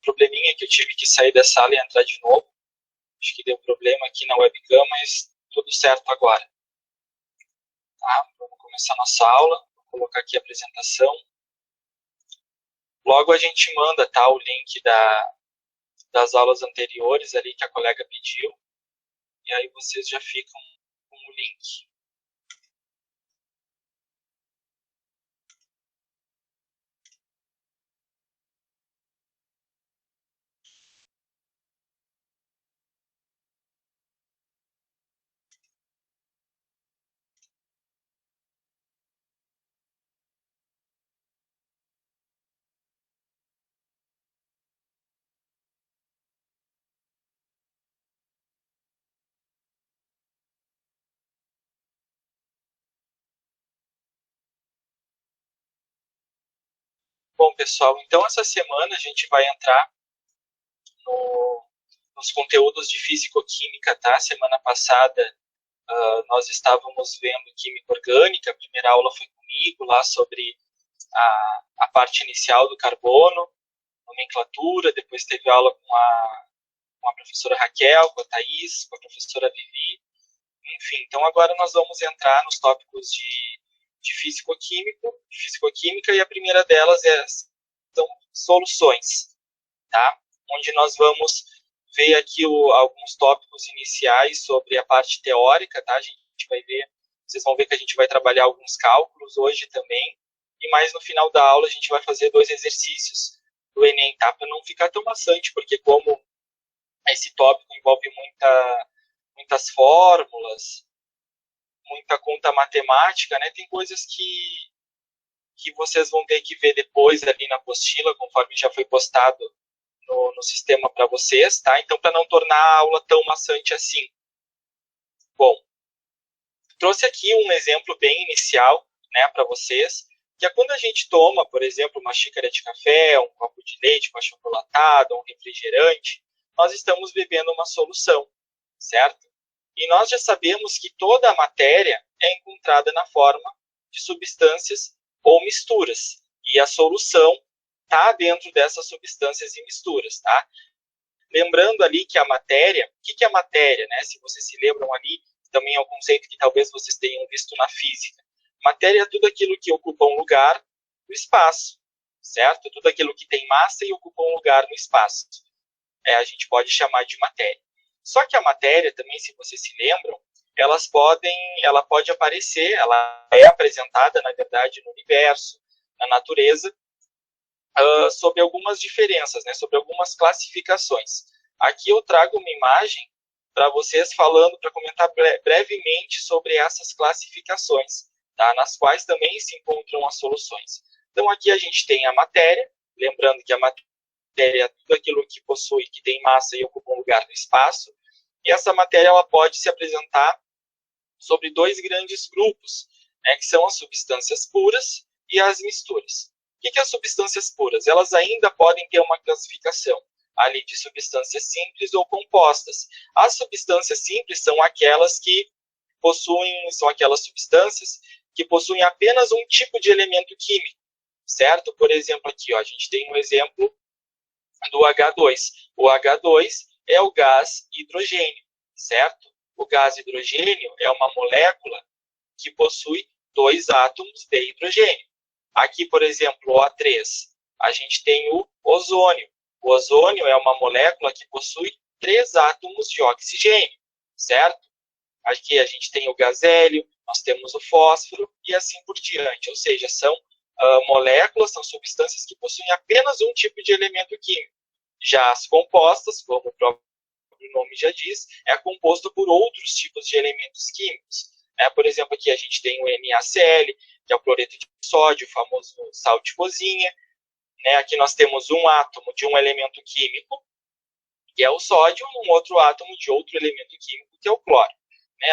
probleminha que eu tive que sair da sala e entrar de novo. Acho que deu problema aqui na webcam, mas tudo certo agora. Tá? Vamos começar nossa aula. Vou colocar aqui a apresentação. Logo a gente manda, tá, o link das aulas anteriores ali que a colega pediu. E aí vocês já ficam com o link. Bom, pessoal, então essa semana a gente vai entrar nos conteúdos de físico-química, tá? Semana passada nós estávamos vendo química orgânica, a primeira aula foi comigo, lá sobre a parte inicial do carbono, nomenclatura, depois teve aula com a professora Raquel, com a Thaís, com a professora Vivi, enfim. Então agora nós vamos entrar nos tópicos de físico-química, e a primeira delas são soluções, tá? Onde nós vamos ver aqui alguns tópicos iniciais sobre a parte teórica, tá? A gente vai ver, vocês vão ver que a gente vai trabalhar alguns cálculos hoje também, e mais no final da aula a gente vai fazer 2 exercícios do Enem, tá? Para não ficar tão maçante, porque como esse tópico envolve muitas fórmulas, muita conta matemática, né? Tem coisas que vocês vão ter que ver depois ali na apostila, conforme já foi postado no sistema para vocês, tá? Então, para não tornar a aula tão maçante assim. Bom, trouxe aqui um exemplo bem inicial, né, para vocês, que é quando a gente toma, por exemplo, uma xícara de café, um copo de leite com achocolatado, um refrigerante, nós estamos bebendo uma solução, certo? E nós já sabemos que toda a matéria é encontrada na forma de substâncias ou misturas, e a solução está dentro dessas substâncias e misturas, tá? Lembrando ali que a matéria, o que é a matéria, né? Se vocês se lembram ali, também é um conceito que talvez vocês tenham visto na física. Matéria é tudo aquilo que ocupa um lugar no espaço, certo? Tudo aquilo que tem massa e ocupa um lugar no espaço. A gente pode chamar de matéria. Só que a matéria também, se vocês se lembram, ela pode aparecer, ela é apresentada, na verdade, no universo, na natureza, sobre algumas diferenças, né, sobre algumas classificações. Aqui eu trago uma imagem para vocês para comentar brevemente sobre essas classificações, tá, nas quais também se encontram as soluções. Então aqui a gente tem a matéria, lembrando que a matéria é tudo aquilo que possui, que tem massa e ocupa um lugar no espaço, e essa matéria ela pode se apresentar sobre 2 grandes grupos, né, que são as substâncias puras e as misturas. O que é as substâncias puras? Elas ainda podem ter uma classificação ali de substâncias simples ou compostas. As substâncias simples são aquelas substâncias que possuem apenas um tipo de elemento químico, certo? Por exemplo, aqui, ó, a gente tem um exemplo do H2. O H2 é o gás hidrogênio, certo? O gás hidrogênio é uma molécula que possui 2 átomos de hidrogênio. Aqui, por exemplo, o O3, a gente tem o ozônio. O ozônio é uma molécula que possui 3 átomos de oxigênio, certo? Aqui a gente tem o gás hélio, nós temos o fósforo e assim por diante. Ou seja, são moléculas, são substâncias que possuem apenas um tipo de elemento químico. Já as compostas, como o próprio nome já diz, é composto por outros tipos de elementos químicos. Por exemplo, aqui a gente tem o NaCl, que é o cloreto de sódio, o famoso sal de cozinha. Aqui nós temos um átomo de um elemento químico, que é o sódio, e um outro átomo de outro elemento químico, que é o cloro.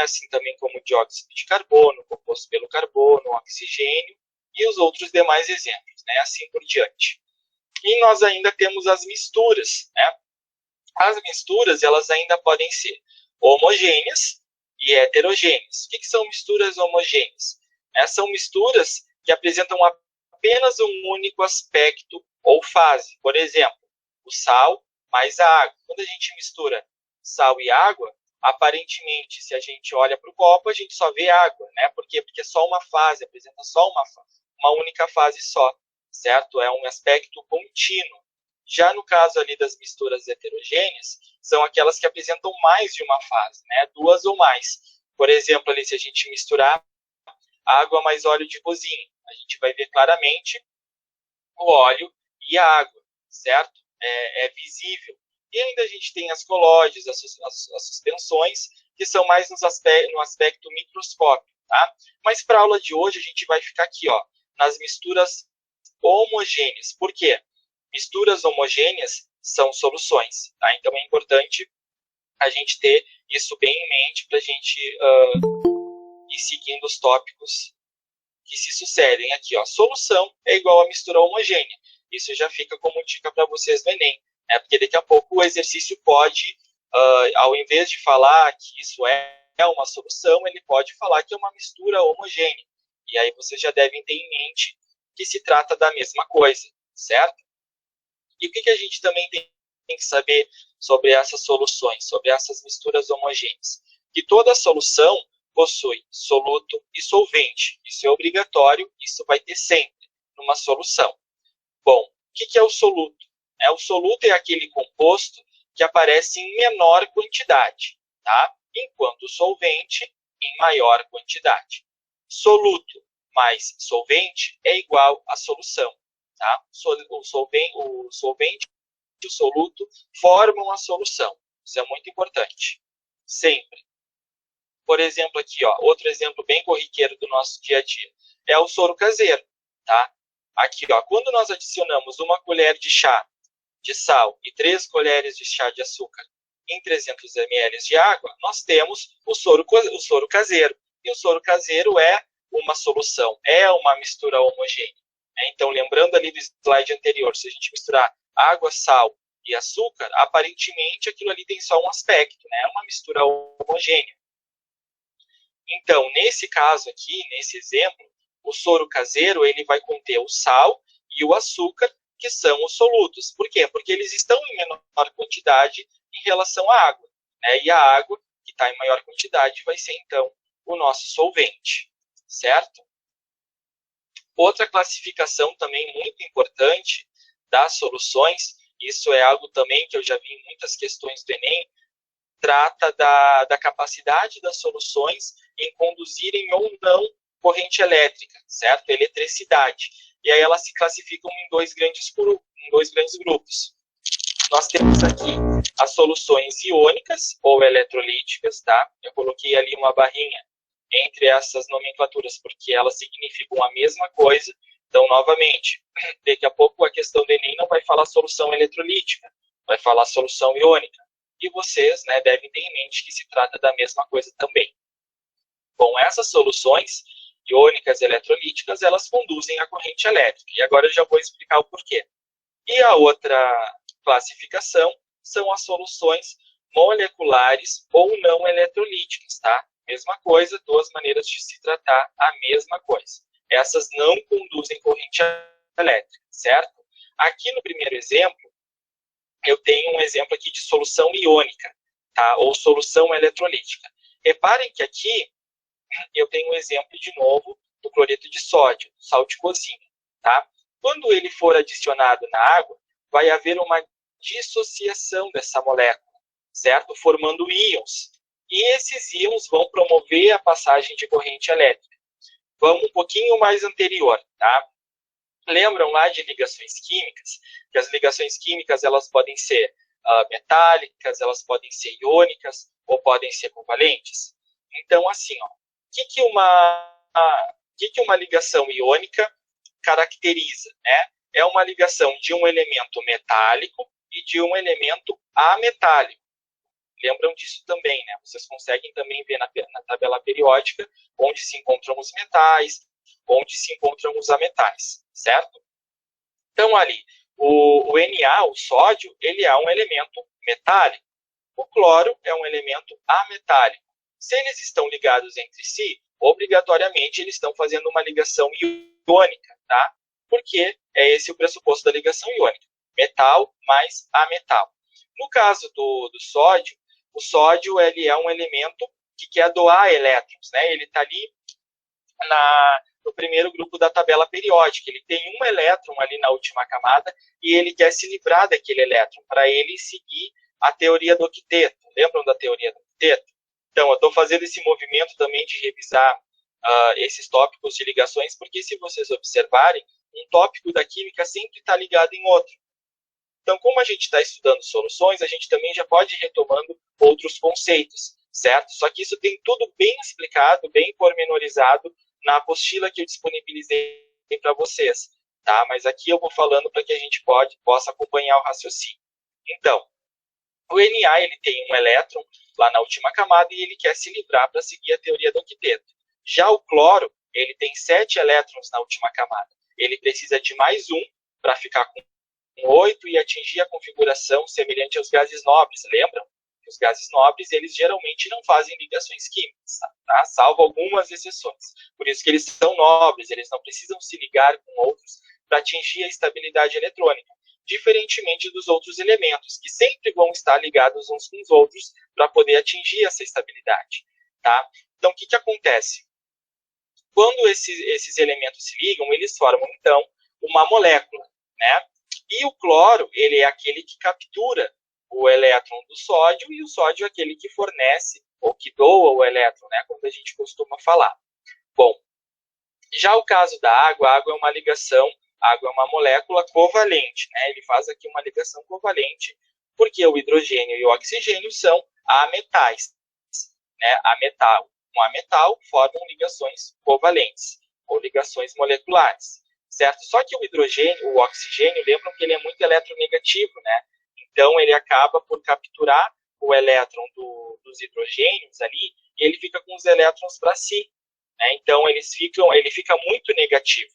Assim também como o dióxido de carbono, composto pelo carbono, o oxigênio e os outros demais exemplos, assim por diante. E nós ainda temos as misturas. As misturas, elas ainda podem ser homogêneas e heterogêneas. O que são misturas homogêneas? São misturas que apresentam apenas um único aspecto ou fase. Por exemplo, o sal mais a água. Quando a gente mistura sal e água, aparentemente, se a gente olha para o copo, a gente só vê água, né? Por quê? Porque é só uma fase, apresenta só uma única fase só, certo? É um aspecto contínuo. Já no caso ali das misturas heterogêneas, são aquelas que apresentam mais de uma fase, né? 2 ou mais. Por exemplo, ali se a gente misturar água mais óleo de cozinha, a gente vai ver claramente o óleo e a água, certo? É visível. E ainda a gente tem as colóides, as suspensões, que são mais no aspecto microscópico, tá? Mas para a aula de hoje a gente vai ficar aqui, ó, nas misturas homogêneas. Por quê? Misturas homogêneas são soluções, tá? Então é importante a gente ter isso bem em mente para a gente ir seguindo os tópicos que se sucedem aqui, ó. Solução é igual a mistura homogênea. Isso já fica como dica para vocês no Enem, né? Porque daqui a pouco o exercício pode, ao invés de falar que isso é uma solução, ele pode falar que é uma mistura homogênea. E aí vocês já devem ter em mente que se trata da mesma coisa, certo? E o que a gente também tem que saber sobre essas soluções, sobre essas misturas homogêneas? Que toda solução possui soluto e solvente. Isso é obrigatório, isso vai ter sempre numa solução. Bom, o que é o soluto? O soluto é aquele composto que aparece em menor quantidade, tá? Enquanto o solvente em maior quantidade. Soluto mais solvente é igual a solução, tá? O solvente e o soluto formam a solução. Isso é muito importante. Sempre. Por exemplo, aqui, ó, outro exemplo bem corriqueiro do nosso dia a dia é o soro caseiro, tá? Aqui, ó, quando nós adicionamos 1 colher de chá de sal e 3 colheres de chá de açúcar em 300 ml de água, nós temos o soro caseiro. E o soro caseiro é uma solução, é uma mistura homogênea. Né? Então, lembrando ali do slide anterior, se a gente misturar água, sal e açúcar, aparentemente aquilo ali tem só um aspecto, né? É uma mistura homogênea. Então, nesse caso aqui, nesse exemplo, o soro caseiro ele vai conter o sal e o açúcar, que são os solutos. Por quê? Porque eles estão em menor quantidade em relação à água. Né? E a água, que está em maior quantidade, vai ser, então, o nosso solvente. Certo? Outra classificação também muito importante das soluções, isso é algo também que eu já vi em muitas questões do Enem, trata da capacidade das soluções em conduzirem ou não corrente elétrica, certo? Eletricidade. E aí elas se classificam em dois grandes grupos. Nós temos aqui as soluções iônicas ou eletrolíticas, tá? Eu coloquei ali uma barrinha entre essas nomenclaturas porque elas significam a mesma coisa. Então, novamente, daqui a pouco a questão do Enem não vai falar solução eletrolítica, vai falar solução iônica. E vocês, né, devem ter em mente que se trata da mesma coisa também. Bom, essas soluções iônicas e eletrolíticas, elas conduzem a corrente elétrica. E agora eu já vou explicar o porquê. E a outra classificação são as soluções moleculares ou não eletrolíticas, tá? Mesma coisa, duas maneiras de se tratar a mesma coisa. Essas não conduzem corrente elétrica, certo? Aqui no primeiro exemplo, eu tenho um exemplo aqui de solução iônica, tá? Ou solução eletrolítica. Reparem que aqui eu tenho um exemplo de novo do cloreto de sódio, sal de cozinha, tá? Quando ele for adicionado na água, vai haver uma dissociação dessa molécula, certo? Formando íons. E esses íons vão promover a passagem de corrente elétrica. Vamos um pouquinho mais anterior, tá? Lembram lá de ligações químicas? Que as ligações químicas elas podem ser metálicas, elas podem ser iônicas ou podem ser covalentes. Então, assim, ó, o que uma ligação iônica caracteriza? Né? É uma ligação de um elemento metálico e de um elemento ametálico. Lembram disso também, né? Vocês conseguem também ver na tabela periódica onde se encontram os metais, onde se encontram os ametais, certo? Então, ali, o Na, o sódio, ele é um elemento metálico. O cloro é um elemento ametálico. Se eles estão ligados entre si, obrigatoriamente eles estão fazendo uma ligação iônica, tá? Porque é esse o pressuposto da ligação iônica. metal mais ametal. No caso do sódio, o sódio ele é um elemento que quer doar elétrons, né? Ele está ali no primeiro grupo da tabela periódica. Ele tem um elétron ali na última camada e ele quer se livrar daquele elétron para ele seguir a teoria do octeto. Lembram da teoria do octeto? Então, eu estou fazendo esse movimento também de revisar esses tópicos de ligações, porque se vocês observarem, um tópico da química sempre está ligado em outro. Então, como a gente está estudando soluções, a gente também já pode ir retomando outros conceitos, certo? Só que isso tem tudo bem explicado, bem pormenorizado na apostila que eu disponibilizei para vocês, tá? Mas aqui eu vou falando para que a gente possa acompanhar o raciocínio. Então, o Na ele tem um elétron lá na última camada e ele quer se livrar para seguir a teoria do octeto. Já o cloro, ele tem 7 elétrons na última camada. Ele precisa de mais um para ficar com 8 e atingir a configuração semelhante aos gases nobres. Lembram? Que os gases nobres, eles geralmente não fazem ligações químicas, tá? Salvo algumas exceções. Por isso que eles são nobres, eles não precisam se ligar com outros para atingir a estabilidade eletrônica, diferentemente dos outros elementos, que sempre vão estar ligados uns com os outros para poder atingir essa estabilidade, tá? Então, o que acontece? Quando esses elementos se ligam, eles formam, então, uma molécula, né? E o cloro, ele é aquele que captura o elétron do sódio, e o sódio é aquele que fornece, ou que doa o elétron, né? Como a gente costuma falar. Bom, já o caso da água, a água é uma ligação, a água é uma molécula covalente, né? Ele faz aqui uma ligação covalente, porque o hidrogênio e o oxigênio são ametais, né? Com ametal formam ligações covalentes, ou ligações moleculares, certo? Só que o hidrogênio, o oxigênio, lembram que ele é muito eletronegativo, né? Então, ele acaba por capturar o elétron dos hidrogênios ali, e ele fica com os elétrons para si, né? Então, ele fica muito negativo.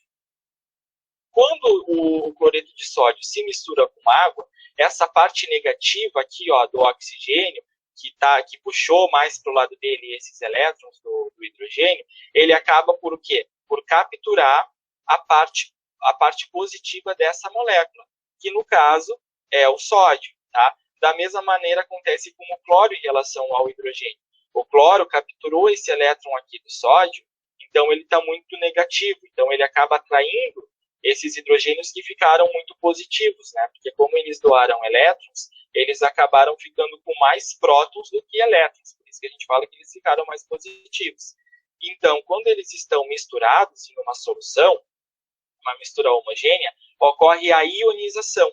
Quando o cloreto de sódio se mistura com água, essa parte negativa aqui, ó, do oxigênio, que puxou mais para o lado dele esses elétrons do hidrogênio, ele acaba por o quê? Por capturar a parte positiva dessa molécula, que no caso é o sódio, tá? Da mesma maneira acontece com o cloro em relação ao hidrogênio. O cloro capturou esse elétron aqui do sódio, então ele está muito negativo, então ele acaba atraindo esses hidrogênios que ficaram muito positivos, né? Porque como eles doaram elétrons, eles acabaram ficando com mais prótons do que elétrons, por isso que a gente fala que eles ficaram mais positivos. Então, quando eles estão misturados em uma solução, uma mistura homogênea, ocorre a ionização.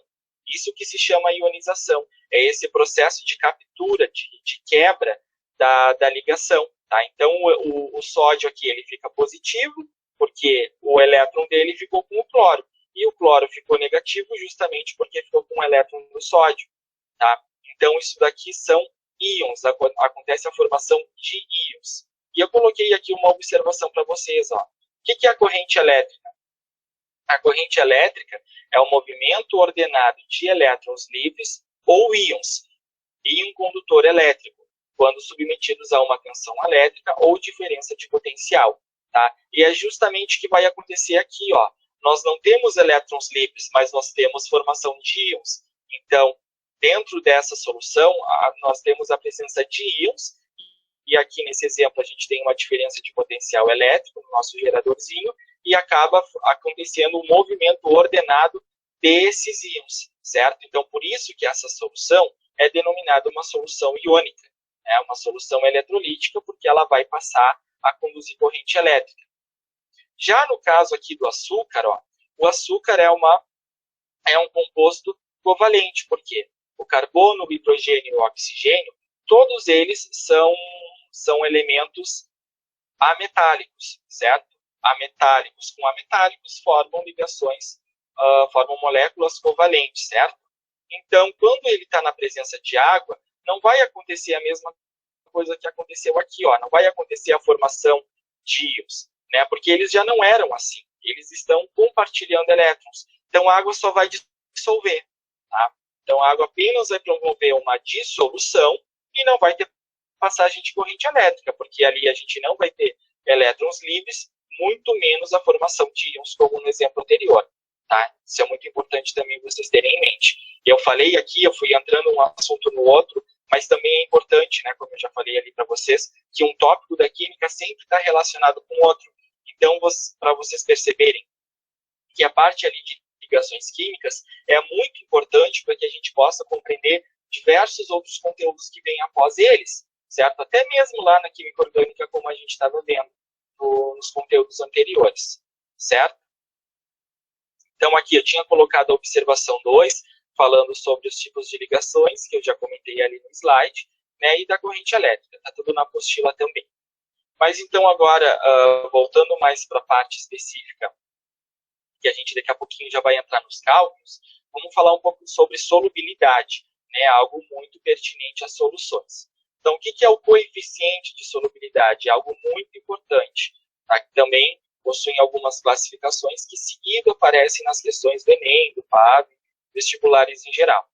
Isso que se chama ionização. É esse processo de captura, de quebra da ligação. Tá? Então, o sódio aqui ele fica positivo, porque o elétron dele ficou com o cloro. E o cloro ficou negativo justamente porque ficou com o elétron do sódio. Tá? Então, isso daqui são íons. Acontece a formação de íons. E eu coloquei aqui uma observação para vocês. Ó. O que é a corrente elétrica? A corrente elétrica é o movimento ordenado de elétrons livres ou íons em um condutor elétrico, quando submetidos a uma tensão elétrica ou diferença de potencial. Tá? E é justamente o que vai acontecer aqui. Ó. Nós não temos elétrons livres, mas nós temos formação de íons. Então, dentro dessa solução, nós temos a presença de íons, e aqui nesse exemplo a gente tem uma diferença de potencial elétrico no nosso geradorzinho, e acaba acontecendo um movimento ordenado desses íons, certo? Então, por isso que essa solução é denominada uma solução iônica, né? Uma solução eletrolítica, porque ela vai passar a conduzir corrente elétrica. Já no caso aqui do açúcar, ó, o açúcar é um composto covalente, porque o carbono, o hidrogênio e o oxigênio, todos eles são elementos ametálicos, certo? Ametálicos com ametálicos formam ligações, formam moléculas covalentes, certo? Então, quando ele está na presença de água, não vai acontecer a mesma coisa que aconteceu aqui, ó. Não vai acontecer a formação de íons, né? Porque eles já não eram assim. Eles estão compartilhando elétrons. Então, a água só vai dissolver, tá? Então, a água apenas vai promover uma dissolução e não vai ter passagem de corrente elétrica, porque ali a gente não vai ter elétrons livres, muito menos a formação de íons, como no exemplo anterior. tá? Isso é muito importante também vocês terem em mente. Eu falei aqui, eu fui entrando um assunto no outro, mas também é importante, né, como eu já falei ali para vocês, que um tópico da química sempre está relacionado com o outro. Então, para vocês perceberem que a parte ali de ligações químicas é muito importante para que a gente possa compreender diversos outros conteúdos que vêm após eles, certo? Até mesmo lá na química orgânica, como a gente estava vendo nos conteúdos anteriores, certo? Então, aqui eu tinha colocado a observação 2, falando sobre os tipos de ligações, que eu já comentei ali no slide, né, e da corrente elétrica. Está tudo na apostila também. Mas, então, agora, voltando mais para a parte específica, que a gente daqui a pouquinho já vai entrar nos cálculos, vamos falar um pouco sobre solubilidade, né, algo muito pertinente às soluções. Então, o que é o coeficiente de solubilidade? É algo muito importante, tá? Que também possuem algumas classificações que seguido aparecem nas questões do Enem, do PAV, vestibulares em geral.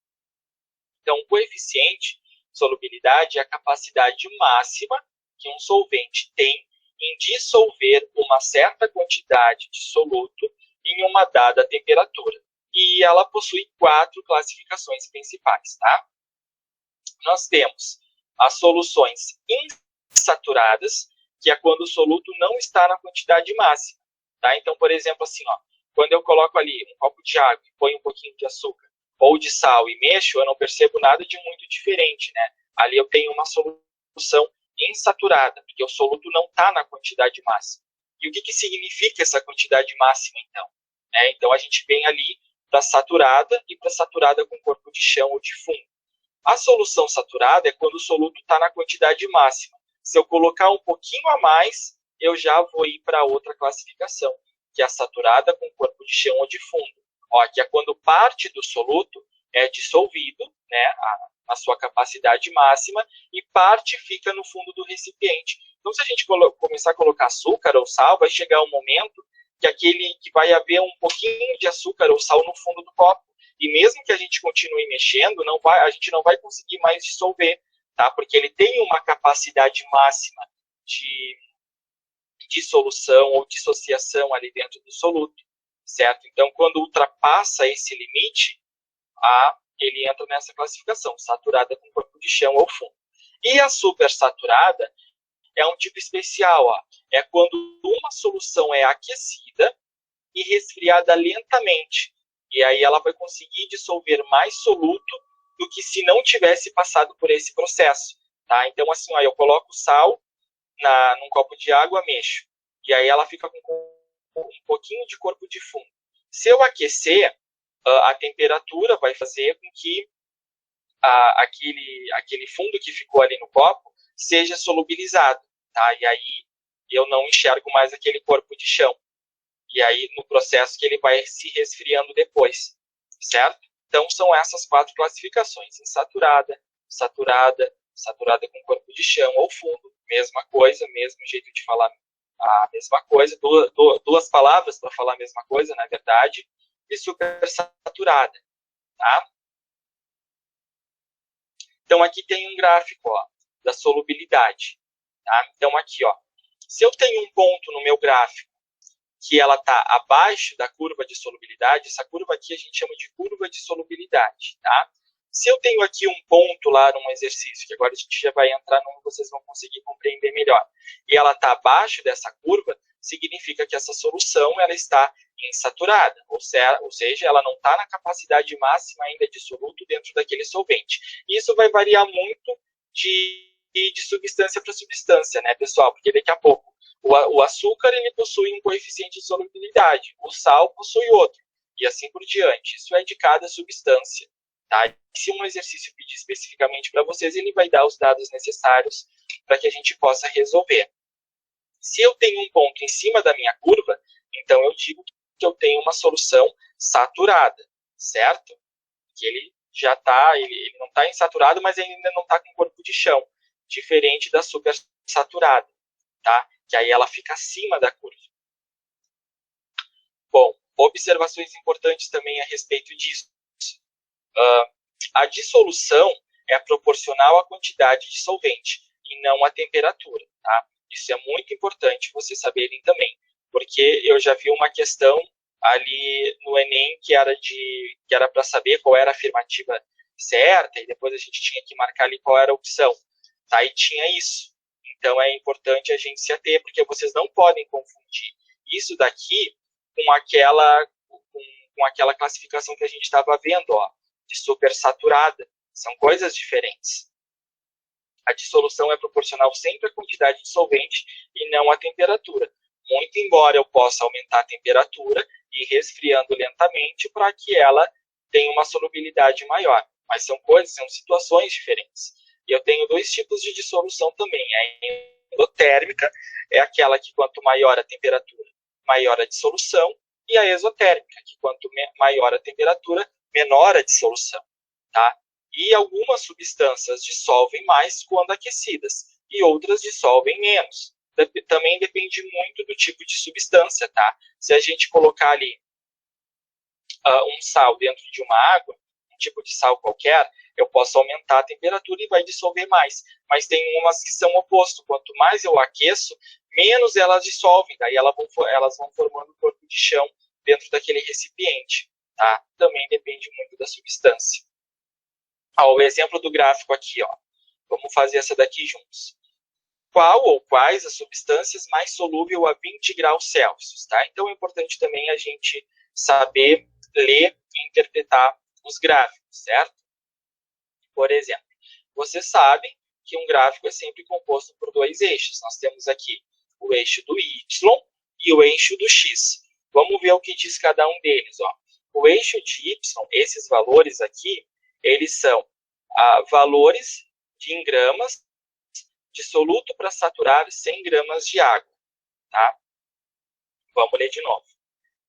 Então, o coeficiente de solubilidade é a capacidade máxima que um solvente tem em dissolver uma certa quantidade de soluto em uma dada temperatura. E ela possui 4 classificações principais, tá? Nós temos as soluções insaturadas, que é quando o soluto não está na quantidade máxima, tá? Então, por exemplo, assim, ó, quando eu coloco ali um copo de água e ponho um pouquinho de açúcar ou de sal e mexo, eu não percebo nada de muito diferente, né? Ali eu tenho uma solução insaturada, porque o soluto não está na quantidade máxima. E o que significa essa quantidade máxima, então? Então, a gente vem ali para saturada e para saturada com corpo de chão ou de fundo. A solução saturada é quando o soluto está na quantidade máxima. Se eu colocar um pouquinho a mais, eu já vou ir para outra classificação, que é a saturada com corpo de chão ou de fundo. Ó, que é quando parte do soluto é dissolvido, né, a sua capacidade máxima, e parte fica no fundo do recipiente. Então, se a gente começar a colocar açúcar ou sal, vai chegar um momento que vai haver um pouquinho de açúcar ou sal no fundo do copo. E mesmo que a gente continue mexendo, a gente não vai conseguir mais dissolver, tá? Porque ele tem uma capacidade máxima de dissolução ou dissociação ali dentro do soluto, certo? Então, quando ultrapassa esse limite, ele entra nessa classificação, saturada com corpo de chão ou fundo. E a supersaturada é um tipo especial, ó. É quando uma solução é aquecida e resfriada lentamente. E aí ela vai conseguir dissolver mais soluto do que se não tivesse passado por esse processo, tá? Então, assim, ó, eu coloco sal num copo de água, mexo. E aí ela fica com um pouquinho de corpo de fundo. Se eu aquecer, a temperatura vai fazer com que aquele fundo que ficou ali no copo seja solubilizado, tá? E aí eu não enxergo mais aquele corpo de chão. E aí, no processo que ele vai se resfriando depois, certo? Então, são essas 4 classificações. Insaturada, saturada, saturada com corpo de chão ou fundo, mesma coisa, mesmo jeito de falar a mesma coisa, duas palavras para falar a mesma coisa, na verdade, e supersaturada, tá? Então, aqui tem um gráfico, ó, da solubilidade, tá? Então, aqui, ó, se eu tenho um ponto no meu gráfico que ela está abaixo da curva de solubilidade, essa curva aqui a gente chama de curva de solubilidade, tá? Se eu tenho aqui um ponto lá num exercício, que agora a gente já vai entrar num, vocês vão conseguir compreender melhor, e ela está abaixo dessa curva, significa que essa solução ela está insaturada, ou seja, ela não está na capacidade máxima ainda de soluto dentro daquele solvente. E isso vai variar muito de substância para substância, né, pessoal? Porque daqui a pouco o açúcar ele possui um coeficiente de solubilidade, o sal possui outro, e assim por diante. Isso é de cada substância, tá? E se um exercício pedir especificamente para vocês, ele vai dar os dados necessários para que a gente possa resolver. Se eu tenho um ponto em cima da minha curva, então eu digo que eu tenho uma solução saturada, certo? Que ele já está, ele não está insaturado, mas ele ainda não está com corpo de chão, diferente da supersaturada, tá? Que aí ela fica acima da curva. Bom, observações importantes também a respeito disso. A dissolução é proporcional à quantidade de solvente e não à temperatura, tá? Isso é muito importante vocês saberem também, porque eu já vi uma questão ali no Enem, que era para saber qual era a afirmativa certa, e depois a gente tinha que marcar ali qual era a opção. Tá? E tinha isso. Então é importante a gente se ater, porque vocês não podem confundir isso daqui com aquela classificação que a gente estava vendo, ó, de supersaturada. São coisas diferentes. A dissolução é proporcional sempre à quantidade de solvente e não à temperatura. Muito embora eu possa aumentar a temperatura e ir resfriando lentamente para que ela tenha uma solubilidade maior. Mas são situações diferentes. E eu tenho dois tipos de dissolução também. A endotérmica é aquela que quanto maior a temperatura, maior a dissolução. E a exotérmica, que quanto maior a temperatura, menor a dissolução. Tá? E algumas substâncias dissolvem mais quando aquecidas, e outras dissolvem menos. Também depende muito do tipo de substância, tá? Se a gente colocar ali um sal dentro de uma água, um tipo de sal qualquer, eu posso aumentar a temperatura e vai dissolver mais. Mas tem umas que são oposto. Quanto mais eu aqueço, menos elas dissolvem. Daí elas vão formando um corpo de chão dentro daquele recipiente. Tá? Também depende muito da substância. O exemplo do gráfico aqui, ó. Vamos fazer essa daqui juntos. Qual ou quais as substâncias mais solúveis a 20 graus Celsius? Tá? Então é importante também a gente saber ler e interpretar os gráficos, certo? Por exemplo, vocês sabem que um gráfico é sempre composto por dois eixos. Nós temos aqui o eixo do Y e o eixo do X. Vamos ver o que diz cada um deles. Ó. O eixo de Y, esses valores aqui, eles são valores em gramas de soluto para saturar 100 gramas de água. Tá? Vamos ler de novo.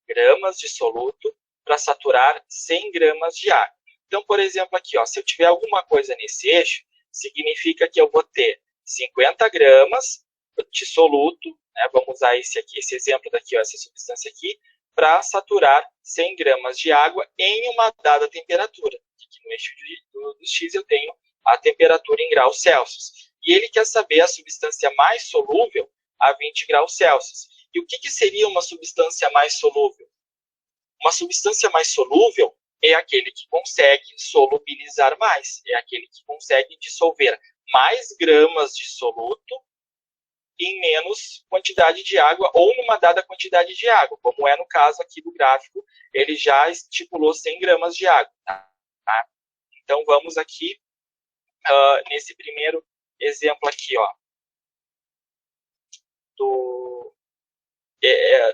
Gramas de soluto para saturar 100 gramas de água. Então, por exemplo, aqui, ó, se eu tiver alguma coisa nesse eixo, significa que eu vou ter 50 gramas de soluto, né, vamos usar esse exemplo daqui, ó, essa substância aqui, para saturar 100 gramas de água em uma dada temperatura. Aqui no eixo do X eu tenho a temperatura em graus Celsius. E ele quer saber a substância mais solúvel a 20 graus Celsius. E o que seria uma substância mais solúvel? Uma substância mais solúvel é aquele que consegue solubilizar mais, é aquele que consegue dissolver mais gramas de soluto em menos quantidade de água ou numa dada quantidade de água, como é no caso aqui do gráfico, ele já estipulou 100 gramas de água. Tá? Então vamos aqui nesse primeiro exemplo aqui, ó,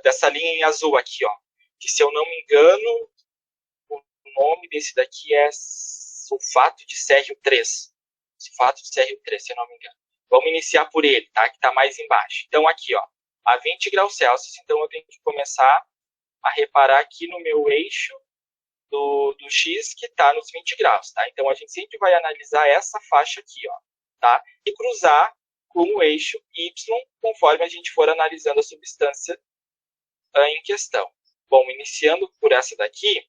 dessa linha em azul aqui, ó, que se eu não me engano, o nome desse daqui é sulfato de cérvio 3. Sulfato de cérvio 3, se eu não me engano. Vamos iniciar por ele, tá? Que está mais embaixo. Então, aqui, ó, a 20 graus Celsius. Então, eu tenho que começar a reparar aqui no meu eixo do X, que está nos 20 graus, tá? Então, a gente sempre vai analisar essa faixa aqui, ó, tá? E cruzar com o eixo Y, conforme a gente for analisando a substância em questão. Bom, iniciando por essa daqui,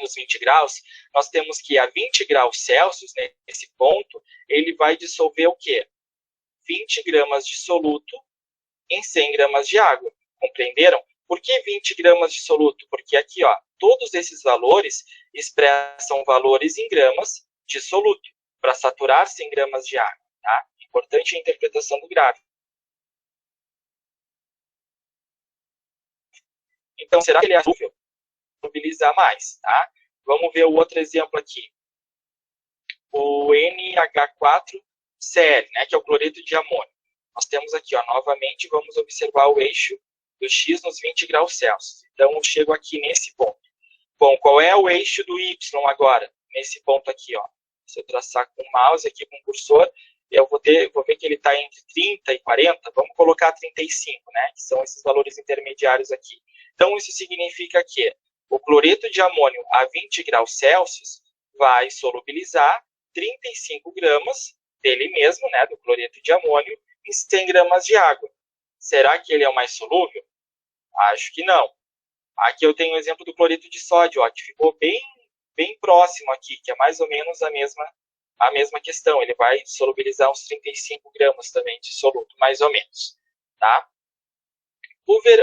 nos 20 graus, nós temos que a 20 graus Celsius, né, nesse ponto, ele vai dissolver o quê? 20 gramas de soluto em 100 gramas de água. Compreenderam? Por que 20 gramas de soluto? Porque aqui, ó, todos esses valores expressam valores em gramas de soluto, para saturar 100 gramas de água. Tá? Importante a interpretação do gráfico. Então, será que ele é solúvel? Mobilizar mais, tá? Vamos ver o outro exemplo aqui. O NH4Cl, né, que é o cloreto de amônio. Nós temos aqui, ó, novamente, vamos observar o eixo do X nos 20 graus Celsius. Então, eu chego aqui nesse ponto. Bom, qual é o eixo do Y agora? Nesse ponto aqui, ó. Se eu traçar com o mouse aqui, com o cursor, eu vou ver que ele está entre 30 e 40. Vamos colocar 35, né? Que são esses valores intermediários aqui. Então, isso significa que o cloreto de amônio a 20 graus Celsius vai solubilizar 35 gramas dele mesmo, né, do cloreto de amônio, em 100 gramas de água. Será que ele é o mais solúvel? Acho que não. Aqui eu tenho o exemplo do cloreto de sódio, ó, que ficou bem próximo aqui, que é mais ou menos a mesma questão. Ele vai solubilizar uns 35 gramas também de soluto, mais ou menos. Tá?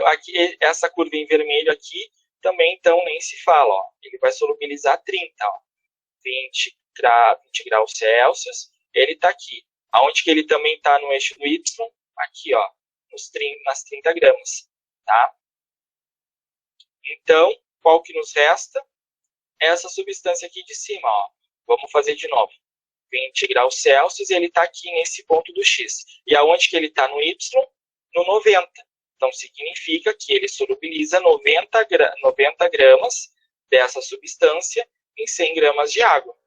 Aqui, essa curva em vermelho aqui também, então, nem se fala. Ó. Ele vai solubilizar 30, ó. 20 graus Celsius. Ele está aqui. Aonde que ele também está no eixo do Y? Aqui, ó, nas 30 gramas. Tá? Então, qual que nos resta? Essa substância aqui de cima. Ó. Vamos fazer de novo. 20 graus Celsius, ele está aqui nesse ponto do X. E aonde que ele está no Y? No 90. Então, significa que ele solubiliza 90 gramas dessa substância em 100 gramas de água.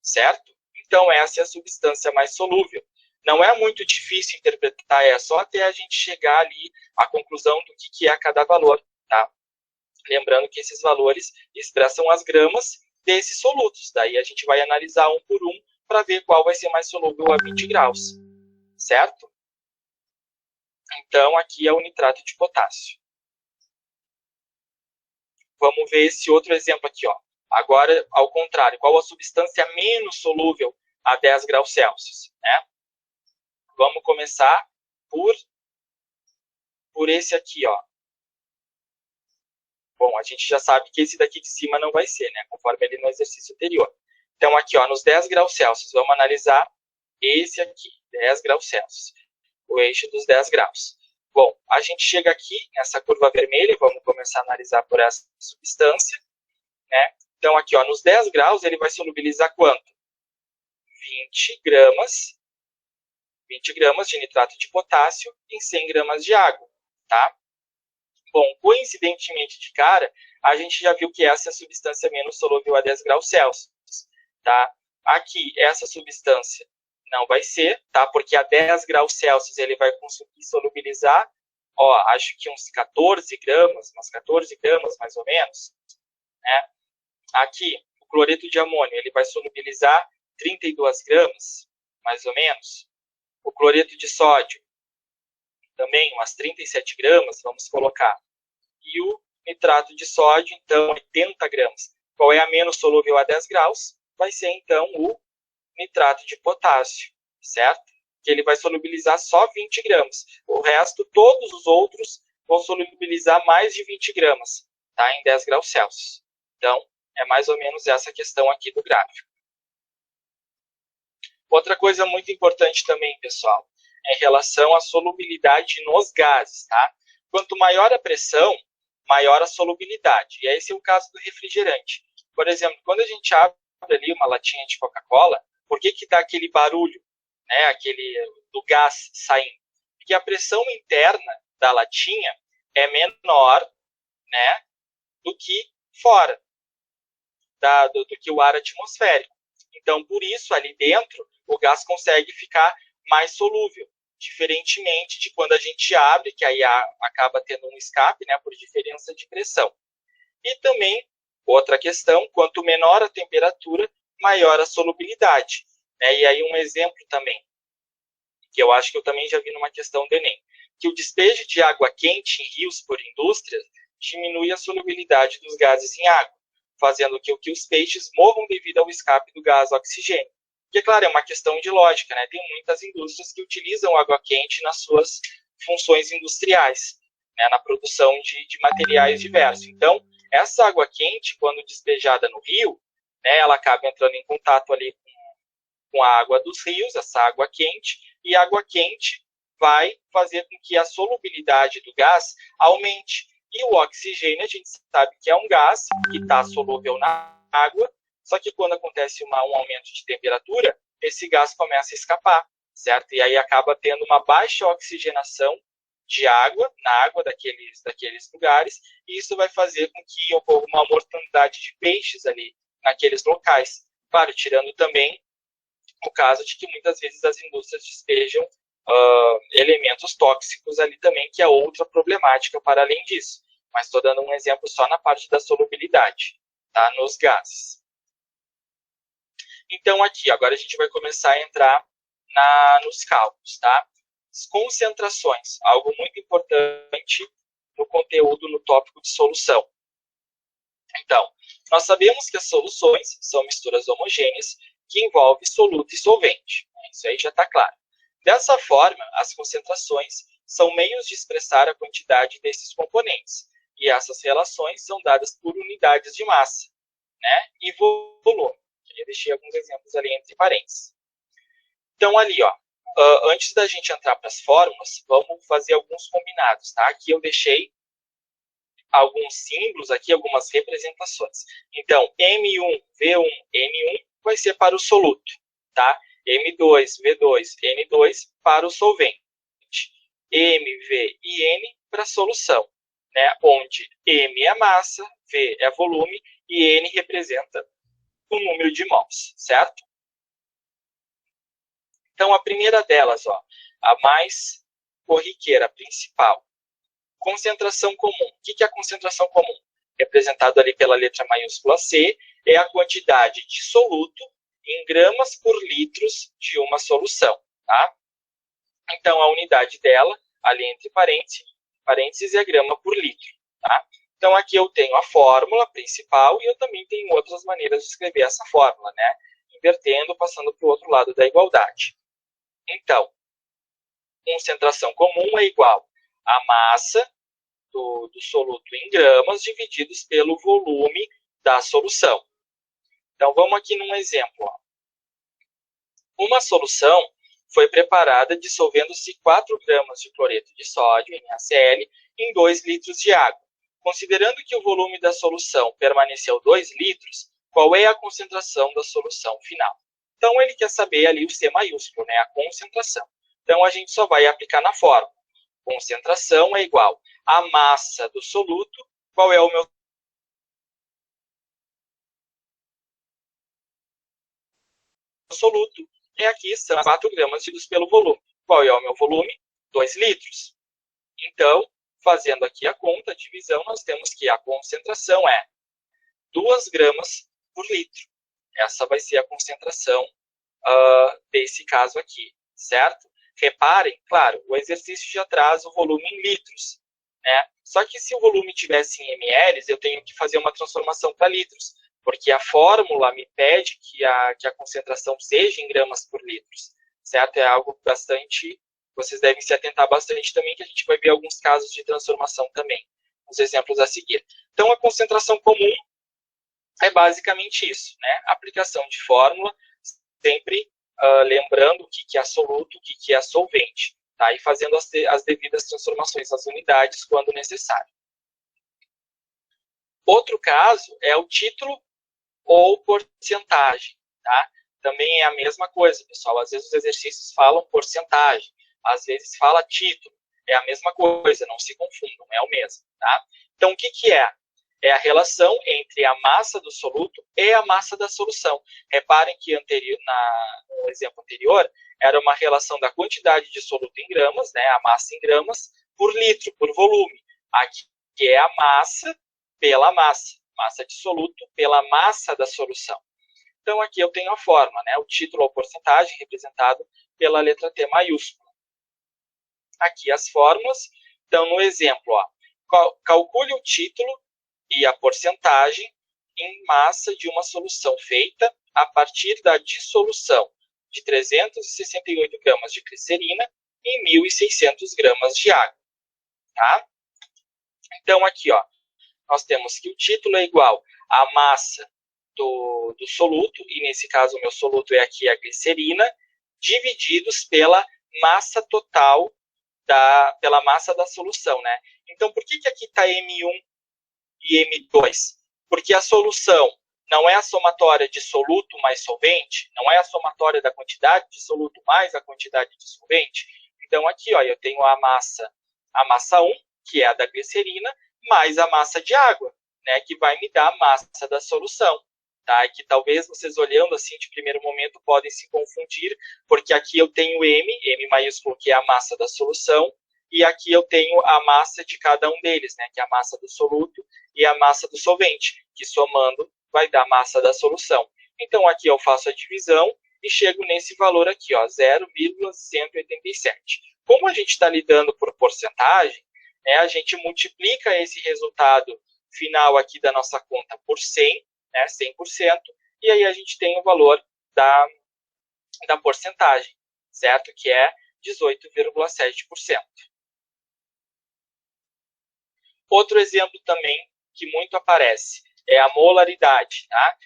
Certo? Então, essa é a substância mais solúvel. Não é muito difícil interpretar, é só até a gente chegar ali à conclusão do que é cada valor. Tá? Lembrando que esses valores expressam as gramas desses solutos. Daí a gente vai analisar um por um para ver qual vai ser mais solúvel a 20 graus. Certo? Então, aqui é o nitrato de potássio. Vamos ver esse outro exemplo aqui. Ó. Agora, ao contrário, qual a substância menos solúvel a 10 graus Celsius? Né? Vamos começar por esse aqui. Ó. Bom, a gente já sabe que esse daqui de cima não vai ser, né? Conforme ele no exercício anterior. Então, aqui, ó, nos 10 graus Celsius, vamos analisar esse aqui, 10 graus Celsius. O eixo dos 10 graus. Bom, a gente chega aqui nessa curva vermelha, vamos começar a analisar por essa substância. Né? Então, aqui, ó, nos 10 graus, ele vai solubilizar quanto? 20 gramas de nitrato de potássio em 100 gramas de água. Tá? Bom, coincidentemente de cara, a gente já viu que essa é a substância menos solúvel a 10 graus Celsius. Tá? Aqui, essa substância não vai ser, tá? Porque a 10 graus Celsius ele vai conseguir solubilizar, ó, acho que uns 14 gramas, mais ou menos. Né? Aqui, o cloreto de amônio ele vai solubilizar 32 gramas, mais ou menos. O cloreto de sódio, também umas 37 gramas, vamos colocar. E o nitrato de sódio, então, 80 gramas. Qual é a menos solúvel a 10 graus? Vai ser, então, o nitrato de potássio, certo? Que ele vai solubilizar só 20 gramas. O resto, todos os outros, vão solubilizar mais de 20 gramas, tá? Em 10 graus Celsius. Então, é mais ou menos essa questão aqui do gráfico. Outra coisa muito importante também, pessoal, é em relação à solubilidade nos gases, tá? Quanto maior a pressão, maior a solubilidade. E esse é o caso do refrigerante. Por exemplo, quando a gente abre ali uma latinha de Coca-Cola, por que dá aquele barulho, né, aquele do gás saindo? Porque a pressão interna da latinha é menor, né, do que fora, do que o ar atmosférico. Então, por isso, ali dentro, o gás consegue ficar mais solúvel, diferentemente de quando a gente abre, que aí acaba tendo um escape, né, por diferença de pressão. E também, outra questão, quanto menor a temperatura, maior a solubilidade. E aí um exemplo também, que eu acho que eu também já vi numa questão do Enem, que o despejo de água quente em rios por indústrias diminui a solubilidade dos gases em água, fazendo com que os peixes morram devido ao escape do gás oxigênio. Porque, claro, é uma questão de lógica, né? Tem muitas indústrias que utilizam água quente nas suas funções industriais, né? Na produção de materiais diversos. Então, essa água quente, quando despejada no rio, né, ela acaba entrando em contato ali com a água dos rios, essa água quente, e a água quente vai fazer com que a solubilidade do gás aumente. E o oxigênio, a gente sabe que é um gás que está solúvel na água, só que quando acontece um aumento de temperatura, esse gás começa a escapar, certo? E aí acaba tendo uma baixa oxigenação de água, na água daqueles lugares, e isso vai fazer com que ocorra uma mortandade de peixes ali naqueles locais. Claro, tirando também o caso de que muitas vezes as indústrias despejam elementos tóxicos ali também, que é outra problemática para além disso. Mas estou dando um exemplo só na parte da solubilidade, tá? Nos gases. Então, aqui, agora a gente vai começar a entrar nos cálculos, tá? As concentrações, algo muito importante no conteúdo, no tópico de solução. Então, nós sabemos que as soluções são misturas homogêneas que envolvem soluto e solvente. Isso aí já está claro. Dessa forma, as concentrações são meios de expressar a quantidade desses componentes. E essas relações são dadas por unidades de massa, né? E volume. Eu deixei alguns exemplos ali entre parênteses. Então, ali, ó, antes da gente entrar para as fórmulas, vamos fazer alguns combinados, tá? Aqui eu deixei alguns símbolos, aqui algumas representações. Então, M1, V1, N1 vai ser para o soluto, tá? M2, V2, N2 para o solvente. M, V e N para a solução, né? Onde M é massa, V é volume e N representa o número de mols, certo? Então, a primeira delas, ó, a mais corriqueira, principal, concentração comum. O que é a concentração comum? Representado ali pela letra maiúscula C, é a quantidade de soluto em gramas por litros de uma solução, tá? Então, a unidade dela, ali entre parênteses, é grama por litro, tá? Então, aqui eu tenho a fórmula principal e eu também tenho outras maneiras de escrever essa fórmula, né? Invertendo, passando para o outro lado da igualdade. Então, concentração comum é igual a massa do soluto em gramas divididos pelo volume da solução. Então, vamos aqui num exemplo. Ó. Uma solução foi preparada dissolvendo-se 4 gramas de cloreto de sódio, NaCl, em 2 litros de água. Considerando que o volume da solução permaneceu 2 litros, qual é a concentração da solução final? Então, ele quer saber ali o C maiúsculo, né, a concentração. Então, a gente só vai aplicar na fórmula. Concentração é igual a massa do soluto. Qual é o meu soluto? E aqui são 4 gramas divididos pelo volume. Qual é o meu volume? 2 litros. Então, fazendo aqui a conta, a divisão, nós temos que a concentração é 2 gramas por litro. Essa vai ser a concentração desse caso aqui, certo? Reparem, claro, o exercício já traz o volume em litros, né? Só que se o volume tivesse em ml, eu tenho que fazer uma transformação para litros, porque a fórmula me pede que a concentração seja em gramas por litros, certo? É algo bastante... Vocês devem se atentar bastante também, que a gente vai ver alguns casos de transformação também, os exemplos a seguir. Então, a concentração comum é basicamente isso, né? Aplicação de fórmula, sempre lembrando o que é soluto, o que é solvente, tá? E fazendo as devidas transformações nas unidades quando necessário. Outro caso é o título ou porcentagem, tá? Também é a mesma coisa, pessoal. Às vezes os exercícios falam porcentagem, às vezes fala título. É a mesma coisa, não se confundam, é o mesmo, tá? Então, o que é? É a relação entre a massa do soluto e a massa da solução. Reparem que no exemplo anterior, era uma relação da quantidade de soluto em gramas, né, a massa em gramas, por litro, por volume. Aqui é a massa pela massa de soluto pela massa da solução. Então, aqui eu tenho a forma, né, o título ou porcentagem representado pela letra T maiúscula. Aqui as fórmulas. Então, no exemplo, ó, calcule o título e a porcentagem em massa de uma solução feita a partir da dissolução de 368 gramas de glicerina em 1.600 gramas de água. Tá? Então, aqui, ó, nós temos que o título é igual à massa do soluto, e nesse caso o meu soluto é aqui a glicerina, divididos pela massa total, pela massa da solução. Né? Então, por que aqui está M1 e M2? Porque a solução não é a somatória de soluto mais solvente, não é a somatória da quantidade de soluto mais a quantidade de solvente. Então, aqui, ó, eu tenho a massa 1, que é a da glicerina, mais a massa de água, né, que vai me dar a massa da solução. Tá? E que talvez vocês olhando assim de primeiro momento podem se confundir, porque aqui eu tenho M maiúsculo, que é a massa da solução, e aqui eu tenho a massa de cada um deles, né, que é a massa do soluto e a massa do solvente, que somando vai dar a massa da solução. Então, aqui eu faço a divisão e chego nesse valor aqui, 0,187. Como a gente está lidando por porcentagem, a gente multiplica esse resultado final aqui da nossa conta por 100, né, 100%, e aí a gente tem o valor da porcentagem, certo? Que é 18,7%. Outro exemplo também que muito aparece é a molaridade. Tá?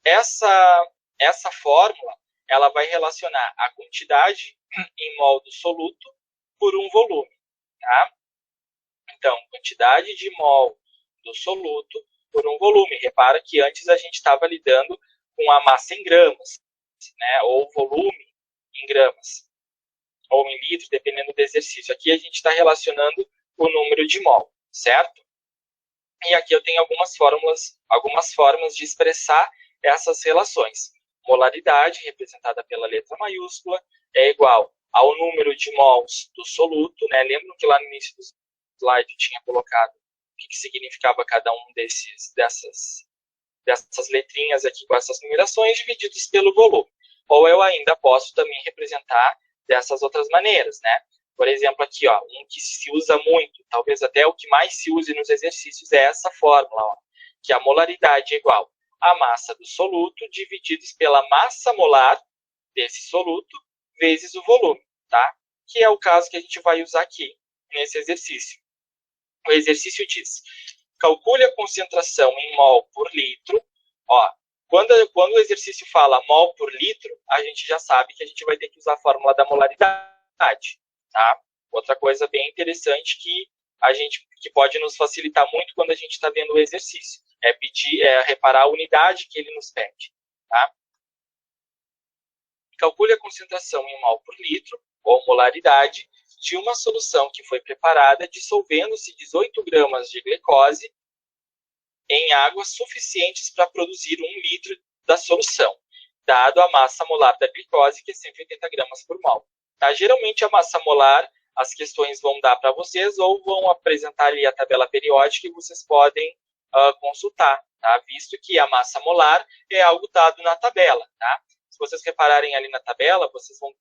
Essa fórmula ela vai relacionar a quantidade em mol do soluto por um volume. Tá? Então, quantidade de mol do soluto por um volume. Repara que antes a gente estava lidando com a massa em gramas, né? Ou volume em gramas, ou em litros, dependendo do exercício. Aqui a gente está relacionando o número de mol, certo? E aqui eu tenho algumas formas de expressar essas relações. Molaridade, representada pela letra maiúscula, é igual ao número de mols do soluto, né? Lembram que lá no início do slide eu tinha colocado o que significava cada um dessas letrinhas aqui com essas numerações divididos pelo volume. Ou eu ainda posso também representar dessas outras maneiras, né? Por exemplo, aqui, ó, um que se usa muito, talvez até o que mais se use nos exercícios é essa fórmula, ó, que a molaridade é igual à massa do soluto divididos pela massa molar desse soluto vezes o volume, tá? Que é o caso que a gente vai usar aqui nesse exercício. O exercício diz: calcule a concentração em mol por litro. Ó, quando o exercício fala mol por litro, a gente já sabe que a gente vai ter que usar a fórmula da molaridade. Tá? Outra coisa bem interessante que pode nos facilitar muito quando a gente está vendo o exercício é reparar a unidade que ele nos pede. Tá? Calcule a concentração em mol por litro, ou molaridade, de uma solução que foi preparada dissolvendo-se 18 gramas de glicose em água suficientes para produzir 1 litro da solução, dado a massa molar da glicose, que é 180 gramas por mol. Tá? Geralmente a massa molar, as questões vão dar para vocês ou vão apresentar ali a tabela periódica e vocês podem consultar, tá? Visto que a massa molar é algo dado na tabela. Tá? Se vocês repararem ali na tabela, vocês vão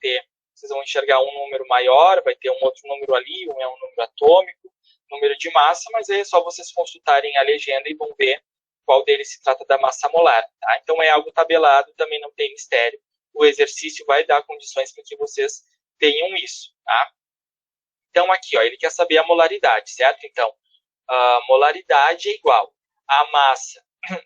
enxergar um número maior, vai ter um outro número ali, um é um número atômico, número de massa, mas aí é só vocês consultarem a legenda e vão ver qual deles se trata da massa molar. Tá? Então é algo tabelado, também não tem mistério. O exercício vai dar condições para que vocês tenham isso. Tá? Então aqui, ó, ele quer saber a molaridade, certo? Então, a molaridade é igual à massa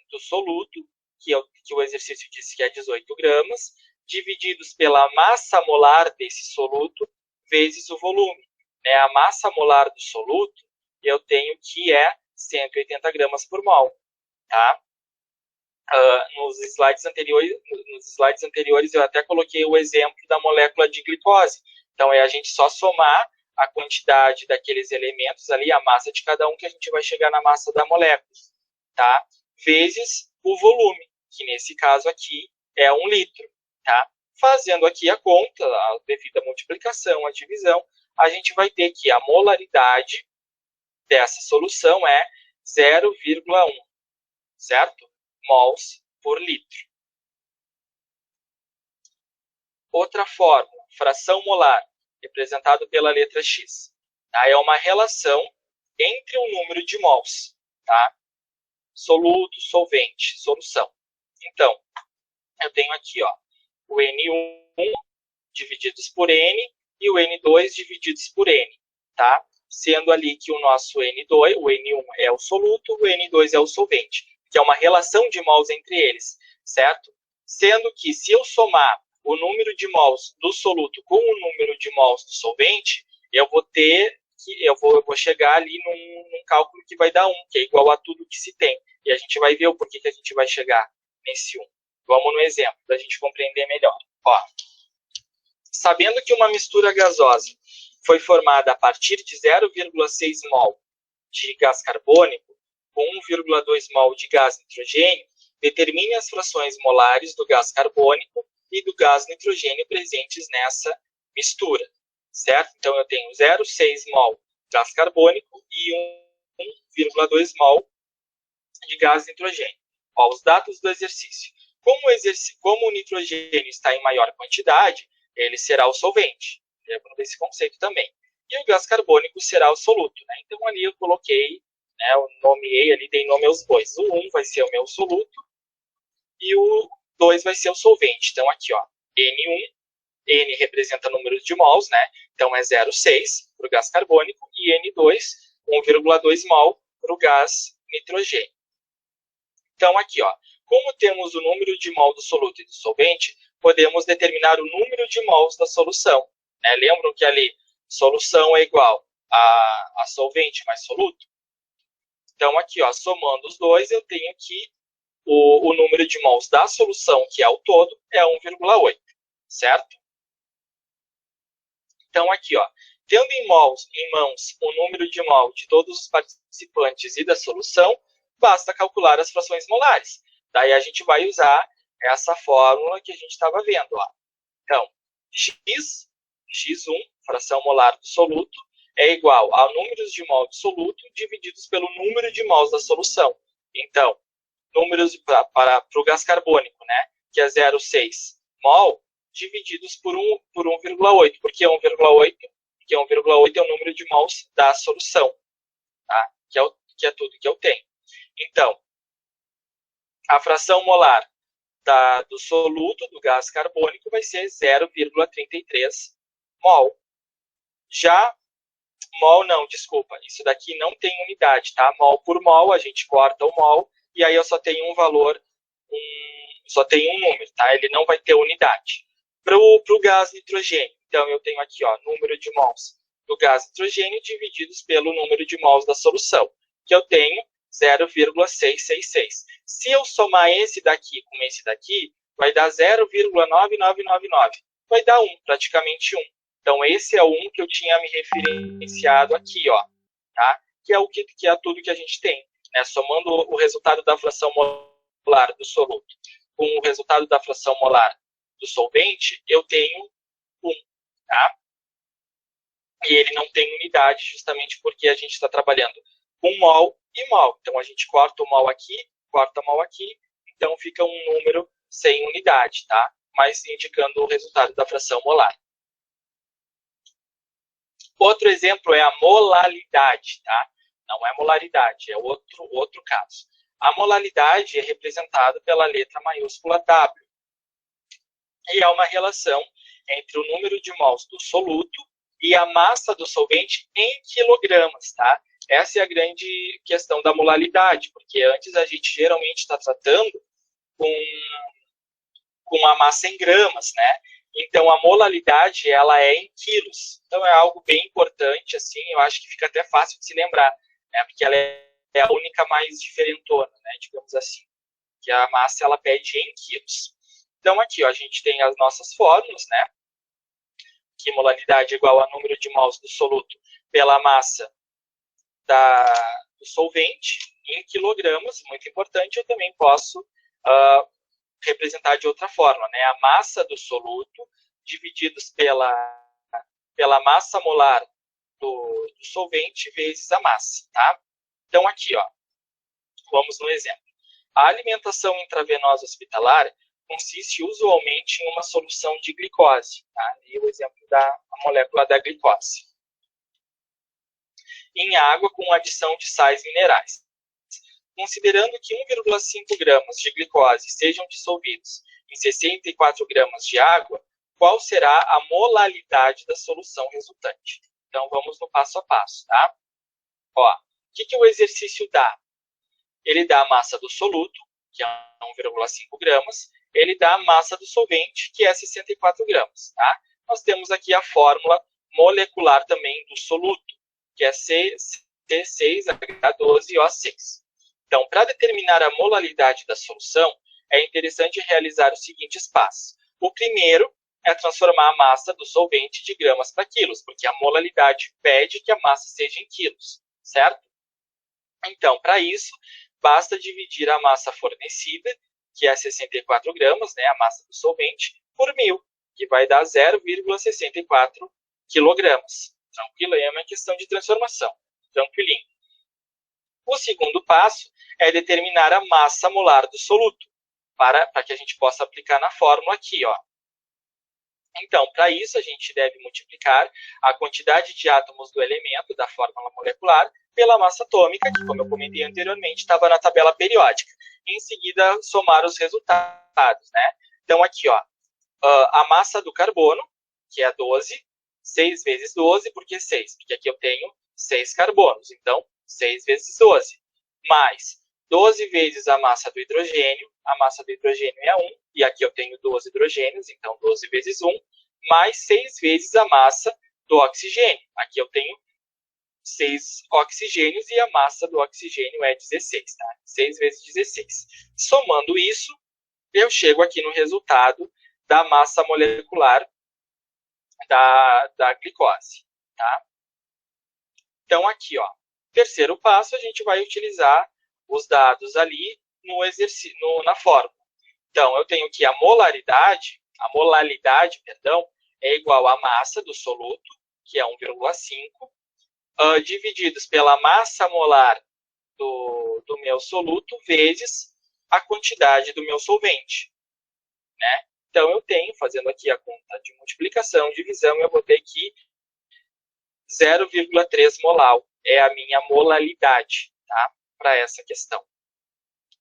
do soluto, que o exercício disse que é 18 gramas, divididos pela massa molar desse soluto, vezes o volume. Né? A massa molar do soluto, eu tenho que é 180 gramas por mol. Tá? Nos slides anteriores eu até coloquei o exemplo da molécula de glicose. Então, é a gente só somar a quantidade daqueles elementos ali, a massa de cada um, que a gente vai chegar na massa da molécula. Tá? Vezes o volume, que nesse caso aqui é 1 litro. Tá? Fazendo aqui a conta, a devida multiplicação, a divisão, a gente vai ter que a molaridade dessa solução é 0,1, certo? Mols por litro. Outra fórmula, fração molar, representado pela letra X. Tá? É uma relação entre o número de mols. Tá? Soluto, solvente, solução. Então, eu tenho aqui, ó, o N1 divididos por N e o N2 divididos por N. Tá? Sendo ali que o nosso N2, o N1 é o soluto, o N2 é o solvente, que é uma relação de mols entre eles, certo? Sendo que se eu somar o número de mols do soluto com o número de mols do solvente, eu vou chegar ali num cálculo que vai dar 1, que é igual a tudo que se tem. E a gente vai ver o porquê que a gente vai chegar nesse 1. Vamos no exemplo, para a gente compreender melhor. Ó, sabendo que uma mistura gasosa foi formada a partir de 0,6 mol de gás carbônico com 1,2 mol de gás nitrogênio, determine as frações molares do gás carbônico e do gás nitrogênio presentes nessa mistura, certo? Então, eu tenho 0,6 mol de gás carbônico e 1,2 mol de gás nitrogênio. Ó, os dados do exercício. Como o nitrogênio está em maior quantidade, ele será o solvente. Lembra desse conceito também. E o gás carbônico será o soluto. Né? Então, ali eu coloquei, né, eu nomeei ali, dei nome aos dois. O 1 vai ser o meu soluto e o 2 vai ser o solvente. Então, aqui, ó, N1, N representa número de mols, né? Então, é 0,6 para o gás carbônico e N2, 1,2 mol para o gás nitrogênio. Então, aqui, ó, como temos o número de mol do soluto e do solvente, podemos determinar o número de mols da solução. Né? Lembram que ali solução é igual a solvente mais soluto? Então, aqui, ó, somando os dois, eu tenho que o número de mols da solução, que é o todo, é 1,8, certo? Então, aqui, ó, tendo em mãos o número de mol de todos os participantes e da solução, basta calcular as frações molares. Daí a gente vai usar essa fórmula que a gente estava vendo. Ó. Então, x1, fração molar do soluto, é igual a números de mol do soluto divididos pelo número de mols da solução. Então, números para o gás carbônico, né, que é 0,6 mol, divididos por 1,8. Por que 1,8? Porque 1,8 é o número de mols da solução, tá? que é tudo que eu tenho. Então, a fração molar do soluto, do gás carbônico, vai ser 0,33 mol. Já mol não, desculpa, isso daqui não tem unidade, tá? Mol por mol, a gente corta o mol, e aí eu só tenho um valor, só tenho um número, tá? Ele não vai ter unidade. Para o gás nitrogênio, então eu tenho aqui, ó, número de mols do gás nitrogênio divididos pelo número de mols da solução, que eu tenho 0,666. Se eu somar esse daqui com esse daqui, vai dar 0,9999. Vai dar 1, praticamente 1. Então, esse é o 1 que eu tinha me referenciado aqui, ó, tá? Que é tudo que a gente tem. Né? Somando o resultado da fração molar do soluto com o resultado da fração molar do solvente, eu tenho 1, tá? E ele não tem unidade justamente porque a gente está trabalhando com mol e mol. Então, a gente corta o mol aqui, corta o mol aqui, então fica um número sem unidade, tá? Mas indicando o resultado da fração molar. Outro exemplo é a molalidade, tá? Não é molaridade, é outro caso. A molalidade é representada pela letra maiúscula W. E é uma relação entre o número de mols do soluto e a massa do solvente em quilogramas, tá? Essa é a grande questão da molalidade, porque antes a gente geralmente está tratando com a massa em gramas, né? Então, a molalidade, ela é em quilos. Então, é algo bem importante, assim, eu acho que fica até fácil de se lembrar, né? Porque ela é a única mais diferentona, né? Digamos assim, que a massa, ela pede em quilos. Então, aqui, ó, a gente tem as nossas fórmulas, né? Que molalidade é igual a número de mols do soluto pela massa do solvente em quilogramas, muito importante. Eu também posso representar de outra forma, né? A massa do soluto divididos pela massa molar do solvente vezes a massa, tá? Então, aqui, ó, vamos no exemplo. A alimentação intravenosa hospitalar consiste usualmente em uma solução de glicose, tá? E o exemplo da molécula da glicose. Em água com adição de sais minerais. Considerando que 1,5 gramas de glicose sejam dissolvidos em 64 gramas de água, qual será a molalidade da solução resultante? Então, vamos no passo a passo, tá? Ó, o que o exercício dá? Ele dá a massa do soluto, que é 1,5 gramas, ele dá a massa do solvente, que é 64 gramas, tá? Nós temos aqui a fórmula molecular também do soluto, que é C6H12O6. Então, para determinar a molalidade da solução, é interessante realizar os seguintes passos. O primeiro é transformar a massa do solvente de gramas para quilos, porque a molalidade pede que a massa seja em quilos, certo? Então, para isso, basta dividir a massa fornecida, que é 64 gramas, né, a massa do solvente, por 1.000, que vai dar 0,64 quilogramas. Tranquilo? É uma questão de transformação. Tranquilinho. O segundo passo é determinar a massa molar do soluto, para que a gente possa aplicar na fórmula aqui, ó. Então, para isso, a gente deve multiplicar a quantidade de átomos do elemento da fórmula molecular pela massa atômica, que, como eu comentei anteriormente, estava na tabela periódica. E, em seguida, somar os resultados, né? Então, aqui, ó, a massa do carbono, que é 12, 6 vezes 12, por que 6? Porque aqui eu tenho 6 carbonos. Então, 6 vezes 12, mais 12 vezes a massa do hidrogênio é 1, e aqui eu tenho 12 hidrogênios, então 12 vezes 1, mais 6 vezes a massa do oxigênio. Aqui eu tenho 6 oxigênios e a massa do oxigênio é 16, tá? 6 vezes 16. Somando isso, eu chego aqui no resultado da massa molecular da glicose, tá? Então, aqui, ó, terceiro passo, a gente vai utilizar os dados ali na fórmula. Então, eu tenho que a molaridade, é igual à massa do soluto, que é 1,5, divididos pela massa molar do meu soluto, vezes a quantidade do meu solvente, né? Então, eu tenho, fazendo aqui a conta de multiplicação, divisão, eu botei aqui 0,3 molar. É a minha molaridade, tá? Para essa questão.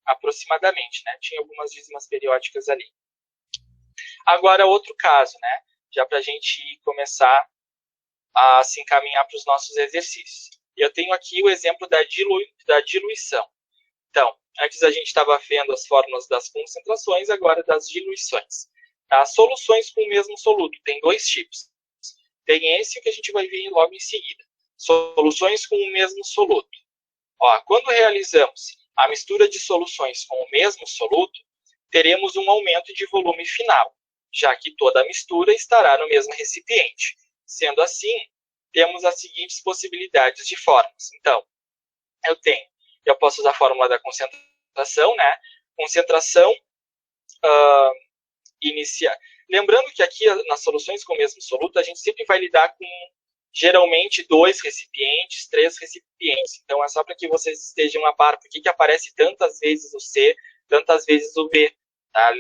Aproximadamente, né? Tinha algumas dízimas periódicas ali. Agora, outro caso, né? Já para a gente começar a se encaminhar para os nossos exercícios. Eu tenho aqui o exemplo da diluição. Então, antes a gente estava vendo as fórmulas das concentrações, agora das diluições. Tá? Soluções com o mesmo soluto, tem dois tipos. Tem esse que a gente vai ver logo em seguida. Soluções com o mesmo soluto. Ó, quando realizamos a mistura de soluções com o mesmo soluto, teremos um aumento de volume final, já que toda a mistura estará no mesmo recipiente. Sendo assim, temos as seguintes possibilidades de formas. Então, eu posso usar a fórmula da concentração, né? Concentração inicial. Lembrando que aqui, nas soluções com o mesmo soluto, a gente sempre vai lidar com, geralmente, 2 recipientes, 3 recipientes. Então, é só para que vocês estejam a par. Por que aparece tantas vezes o C, tantas vezes o B? Tá?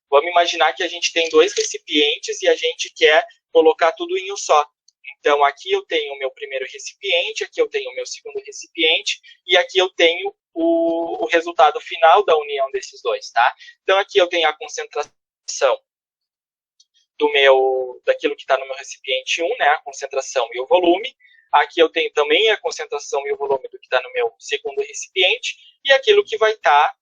Vamos imaginar que a gente tem 2 recipientes e a gente quer colocar tudo em um só. Então, aqui eu tenho o meu primeiro recipiente, aqui eu tenho o meu segundo recipiente, e aqui eu tenho o resultado final da união desses dois, tá? Então, aqui eu tenho a concentração daquilo que está no meu recipiente 1, né? A concentração e o volume. Aqui eu tenho também a concentração e o volume do que está no meu segundo recipiente, e aquilo que vai estar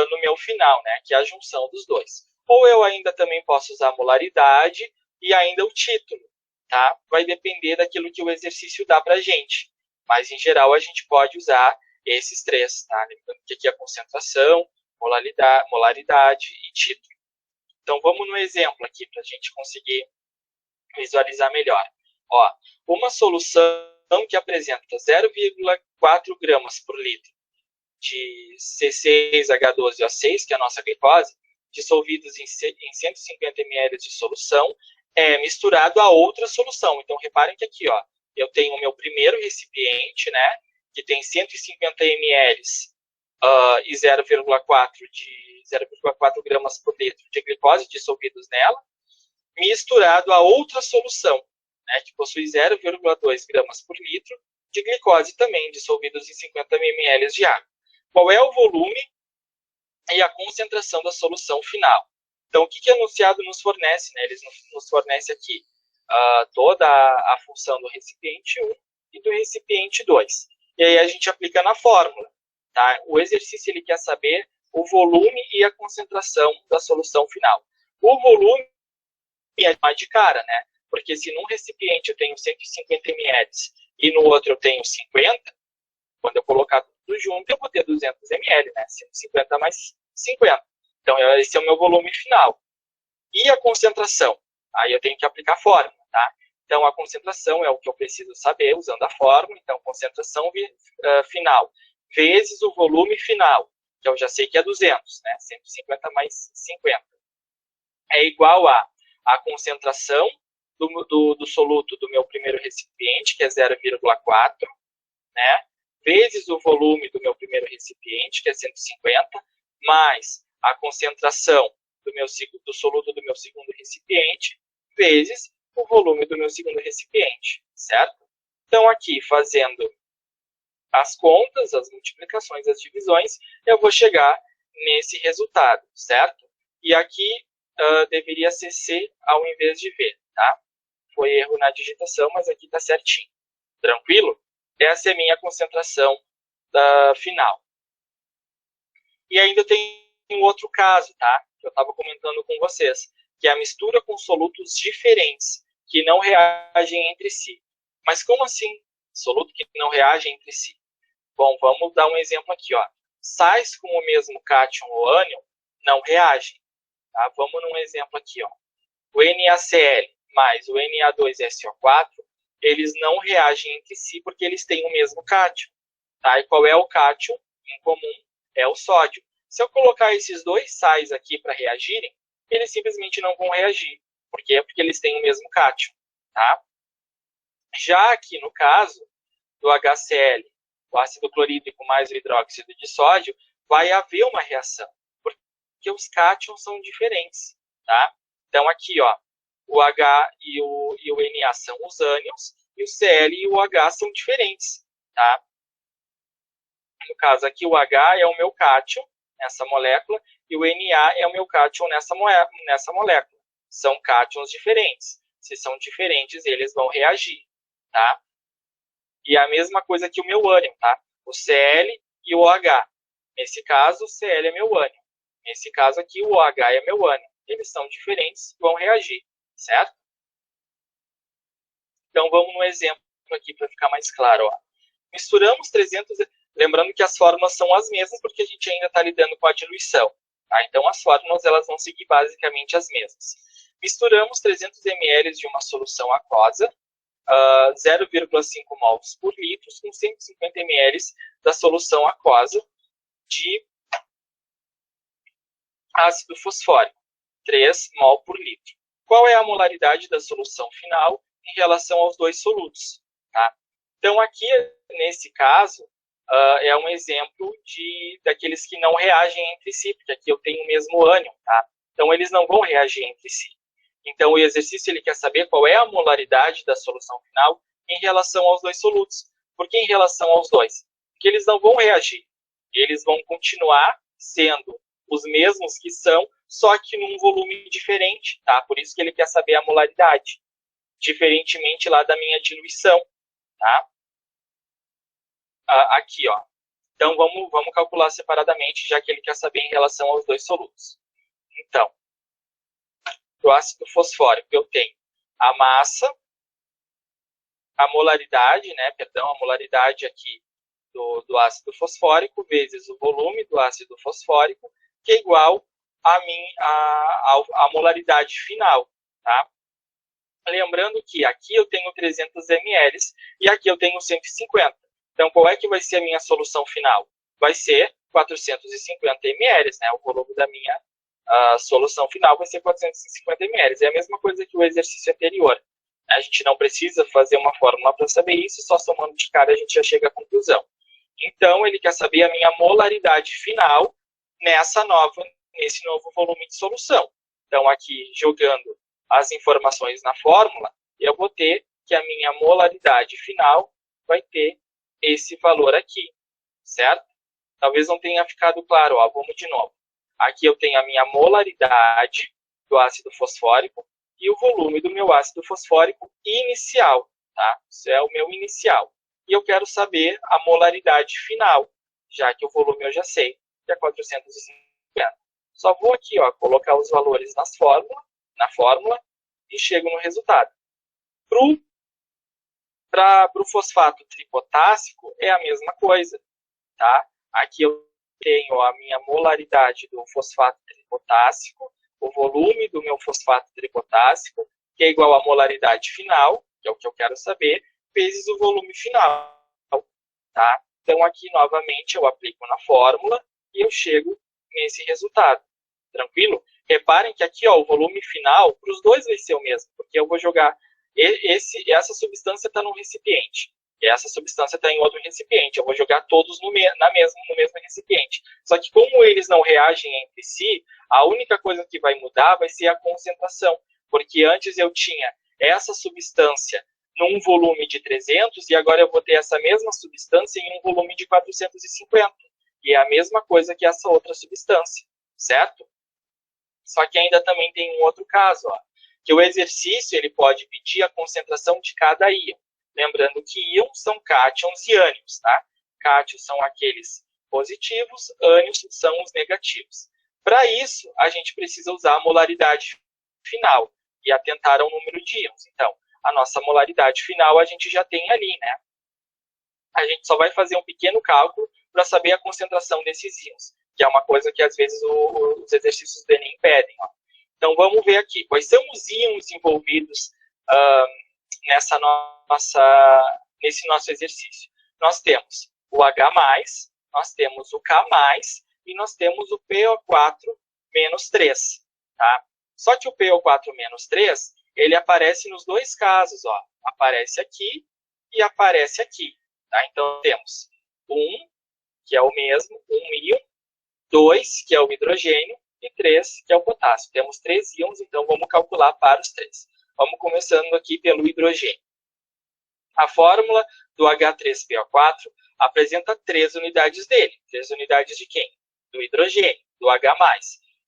no meu final, né? Que é a junção dos dois. Ou eu ainda também posso usar a molaridade e ainda o título. Tá? Vai depender daquilo que o exercício dá para a gente. Mas, em geral, a gente pode usar esses 3. Tá? Lembrando que aqui é concentração, molaridade e título. Então, vamos no exemplo aqui para a gente conseguir visualizar melhor. Ó, uma solução que apresenta 0,4 gramas por litro de C6H12O6, que é a nossa glicose, dissolvidos em 150 ml de solução, é misturado a outra solução. Então, reparem que aqui, ó, eu tenho o meu primeiro recipiente, né, que tem 150 ml e 0,4 gramas por litro de glicose dissolvidos nela, misturado a outra solução, né, que possui 0,2 gramas por litro de glicose também dissolvidos em 50 ml de água. Qual é o volume e a concentração da solução final? Então, o que o enunciado nos fornece? Né? Ele nos fornece aqui toda a função do recipiente 1 e do recipiente 2. E aí a gente aplica na fórmula. Tá? O exercício ele quer saber o volume e a concentração da solução final. O volume é mais de cara, né? Porque se num recipiente eu tenho 150 ml e no outro eu tenho 50, quando eu colocar tudo junto, eu vou ter 200 ml, né? 150 mais 50. Então, esse é o meu volume final. E a concentração? Aí eu tenho que aplicar a fórmula, tá? Então, a concentração é o que eu preciso saber usando a fórmula. Então, concentração final vezes o volume final, que eu já sei que é 200, né? 150 mais 50. É igual a concentração do soluto do meu primeiro recipiente, que é 0,4, né? Vezes o volume do meu primeiro recipiente, que é 150, mais a concentração do soluto do meu segundo recipiente, vezes o volume do meu segundo recipiente, certo? Então, aqui, fazendo as contas, as multiplicações, as divisões, eu vou chegar nesse resultado, certo? E aqui deveria ser C ao invés de V, tá? Foi erro na digitação, mas aqui está certinho. Tranquilo? Essa é a minha concentração final. E ainda tem um outro caso, tá? Que eu estava comentando com vocês, que é a mistura com solutos diferentes, que não reagem entre si. Mas como assim, soluto que não reage entre si? Bom, vamos dar um exemplo aqui, ó. Sais com o mesmo cátion ou ânion não reagem. Tá? Vamos num exemplo aqui, ó. O NaCl mais o Na2SO4, eles não reagem entre si porque eles têm o mesmo cátion. Tá? E qual é o cátion em comum? É o sódio. Se eu colocar esses dois sais aqui para reagirem, eles simplesmente não vão reagir. Por quê? Porque eles têm o mesmo cátion. Tá? Já aqui no caso do HCl, o ácido clorídrico mais o hidróxido de sódio, vai haver uma reação, porque os cátions são diferentes. Tá? Então aqui, ó, o H e o Na são os ânions, e o Cl e o H são diferentes. Tá? No caso aqui, o H é o meu cátion nessa molécula, e o Na é o meu cátion nessa molécula. São cátions diferentes. Se são diferentes, eles vão reagir. Tá? E a mesma coisa que o meu ânion, tá? O Cl e o OH. Nesse caso, o Cl é meu ânion. Nesse caso aqui, o OH é meu ânion. Eles são diferentes, vão reagir, certo? Então, vamos no exemplo aqui para ficar mais claro. Ó. Misturamos 300... Lembrando que as fórmulas são as mesmas, porque a gente ainda está lidando com a diluição. Tá? Então, as fórmulas elas vão seguir basicamente as mesmas. Misturamos 300 ml de uma solução aquosa, 0,5 mols por litro, com 150 ml da solução aquosa de ácido fosfórico, 3 mol por litro. Qual é a molaridade da solução final em relação aos dois solutos? Tá? Então, aqui, nesse caso, é um exemplo daqueles que não reagem entre si, porque aqui eu tenho o mesmo ânion, tá? Então, eles não vão reagir entre si. Então, o exercício ele quer saber qual é a molaridade da solução final em relação aos dois solutos. Por que em relação aos dois? Porque eles não vão reagir. Eles vão continuar sendo os mesmos que são, só que num volume diferente, tá? Por isso que ele quer saber a molaridade, diferentemente lá da minha diluição, tá? Aqui, ó. Então, vamos calcular separadamente, já que ele quer saber em relação aos dois solutos. Então, do ácido fosfórico, eu tenho a massa, a molaridade, né? Perdão, a molaridade aqui do ácido fosfórico vezes o volume do ácido fosfórico, que é igual a molaridade final, tá? Lembrando que aqui eu tenho 300 ml e aqui eu tenho 150. Então, qual é que vai ser a minha solução final? Vai ser 450 ml, né? O volume da minha solução final vai ser 450 ml. É a mesma coisa que o exercício anterior. A gente não precisa fazer uma fórmula para saber isso, só somando de cara a gente já chega à conclusão. Então, ele quer saber a minha molaridade final nesse novo volume de solução. Então, aqui, jogando as informações na fórmula, eu vou ter que a minha molaridade final vai ter esse valor aqui, certo? Talvez não tenha ficado claro, ó, vamos de novo. Aqui eu tenho a minha molaridade do ácido fosfórico e o volume do meu ácido fosfórico inicial, tá? Isso é o meu inicial. E eu quero saber a molaridade final, já que o volume eu já sei, que é 450. Só vou aqui, ó, colocar os valores na fórmula e chego no resultado. Para o fosfato tripotássico é a mesma coisa, tá? Aqui eu tenho a minha molaridade do fosfato tripotássico, o volume do meu fosfato tripotássico, que é igual à molaridade final, que é o que eu quero saber, vezes o volume final, tá? Então, aqui, novamente, eu aplico na fórmula e eu chego nesse resultado. Tranquilo? Reparem que aqui, ó, o volume final, para os dois vai ser o mesmo, porque eu vou jogar... essa substância está num recipiente, e essa substância está em outro recipiente. Eu vou jogar todos no mesmo recipiente. Só que como eles não reagem entre si, a única coisa que vai mudar vai ser a concentração, porque antes eu tinha essa substância num volume de 300 e agora eu vou ter essa mesma substância em um volume de 450. E é a mesma coisa que essa outra substância, certo? Só que ainda também tem um outro caso, ó, que o exercício ele pode pedir a concentração de cada íon. Lembrando que íons são cátions e ânions, tá? cátios são aqueles positivos, ânions são os negativos. Para isso, a gente precisa usar a molaridade final e atentar ao número de íons. Então, a nossa molaridade final a gente já tem ali, né? A gente só vai fazer um pequeno cálculo para saber a concentração desses íons, que é uma coisa que às vezes os exercícios do Enem pedem. Ó. Então, vamos ver aqui quais são os íons envolvidos nesse nosso exercício. Nós temos o H+, nós temos o K+, e nós temos o PO4 menos 3. Tá? Só que o PO4 menos 3, ele aparece nos dois casos. Ó. Aparece aqui e aparece aqui. Tá? Então, temos 1, que é o mesmo, um íon, 2, que é o hidrogênio, e 3, que é o potássio. Temos 3 íons, então vamos calcular para os 3. Vamos começando aqui pelo hidrogênio. A fórmula do H3PO4 apresenta 3 unidades dele. 3 unidades de quem? Do hidrogênio, do H+.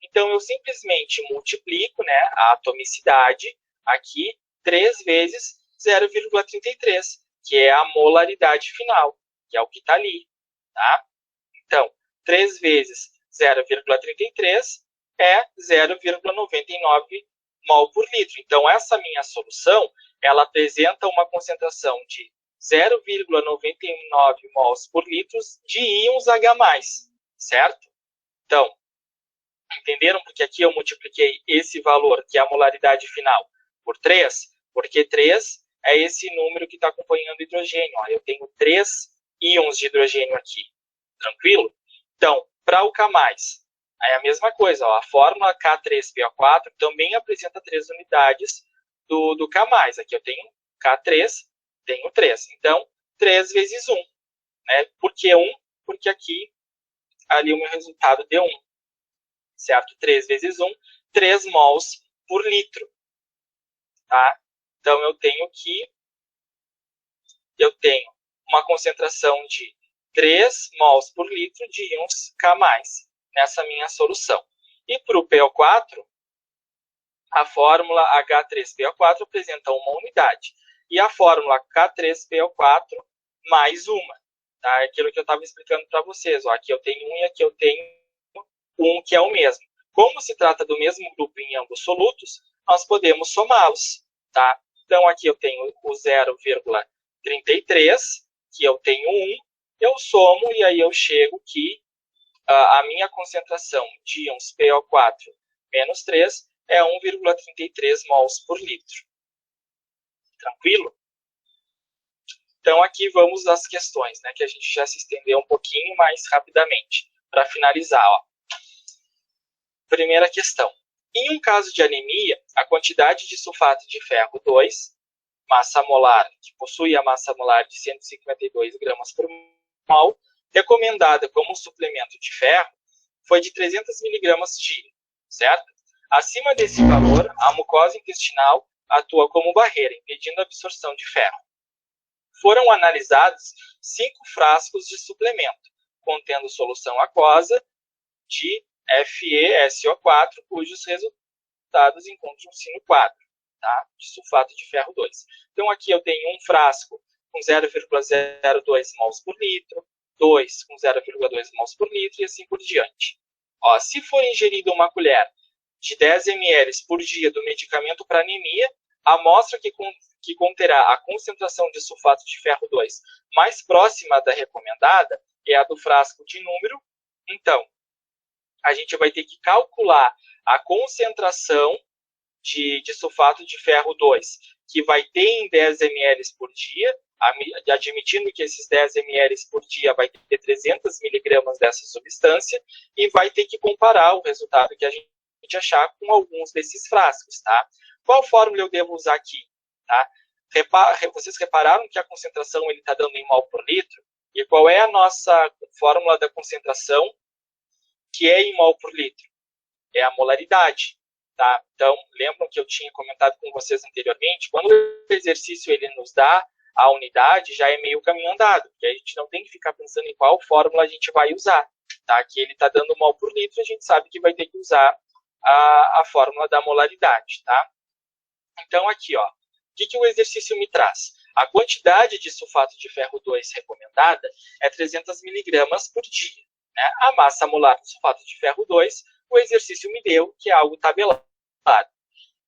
Então, eu simplesmente multiplico, né, a atomicidade aqui 3 vezes 0,33, que é a molaridade final, que é o que está ali. Tá? Então, 3 vezes 0,33 é 0,99 mol por litro. Então, essa minha solução, ela apresenta uma concentração de 0,99 mols por litro de íons H+, certo? Então, entenderam porque aqui eu multipliquei esse valor, que é a molaridade final, por 3? Porque 3 é esse número que está acompanhando o hidrogênio. Ó. Eu tenho 3 íons de hidrogênio aqui. Tranquilo? Então, para o K+, é a mesma coisa. Ó. A fórmula K3PO4 também apresenta 3 unidades do K+. Aqui eu tenho K3, tenho 3. Então, 3 vezes 1. Né? Por que 1? Porque aqui, ali o meu resultado deu 1. Certo? 3 vezes 1, 3 mols por litro. Tá? Então, eu tenho uma concentração de 3 mols por litro de íons K+, nessa minha solução. E para o PO4, a fórmula H3PO4 apresenta uma unidade. E a fórmula K3PO4 mais uma. Tá? Aquilo que eu estava explicando para vocês. Ó. Aqui eu tenho um e aqui eu tenho um que é o mesmo. Como se trata do mesmo grupo em ambos solutos, nós podemos somá-los. Tá? Então, aqui eu tenho o 0,33, que eu tenho 1, eu somo e aí eu chego que a minha concentração de íons PO4 menos 3 é 1,33 mols por litro. Tranquilo? Então, aqui vamos às questões, né, que a gente já se estendeu um pouquinho mais rapidamente, para finalizar. Ó. Primeira questão. Em um caso de anemia, a quantidade de sulfato de ferro 2, massa molar, que possui a massa molar de 152 gramas por mol, recomendada como suplemento de ferro, foi de 300 miligramas dia, certo? Acima desse valor, a mucosa intestinal atua como barreira, impedindo a absorção de ferro. Foram analisados 5 frascos de suplemento, contendo solução aquosa de FeSO4, cujos resultados encontram-se no quadro, tá? De sulfato de ferro 2. Então, aqui eu tenho um frasco com 0,02 mols por litro, 2 com 0,2 mols por litro e assim por diante. Ó, se for ingerida uma colher de 10 ml por dia do medicamento para anemia, a amostra que conterá a concentração de sulfato de ferro 2 mais próxima da recomendada é a do frasco de número. Então, a gente vai ter que calcular a concentração de sulfato de ferro 2, que vai ter em 10 ml por dia, admitindo que esses 10 ml por dia vai ter 300 miligramas dessa substância, e vai ter que comparar o resultado que a gente achar com alguns desses frascos. Tá? Qual fórmula eu devo usar aqui? Tá? Vocês repararam que a concentração ele está dando em mol por litro? E qual é a nossa fórmula da concentração que é em mol por litro? É a molaridade. Tá? Então, lembram que eu tinha comentado com vocês anteriormente? Quando o exercício ele nos dá a unidade, já é meio caminho andado, porque a gente não tem que ficar pensando em qual fórmula a gente vai usar. Tá? Aqui ele está dando mol por litro, a gente sabe que vai ter que usar a fórmula da molaridade. Tá? Então, aqui, ó, o que o exercício me traz? A quantidade de sulfato de ferro 2 recomendada é 300 miligramas por dia. Né? A massa molar do sulfato de ferro 2, o exercício me deu, que é algo tabelado.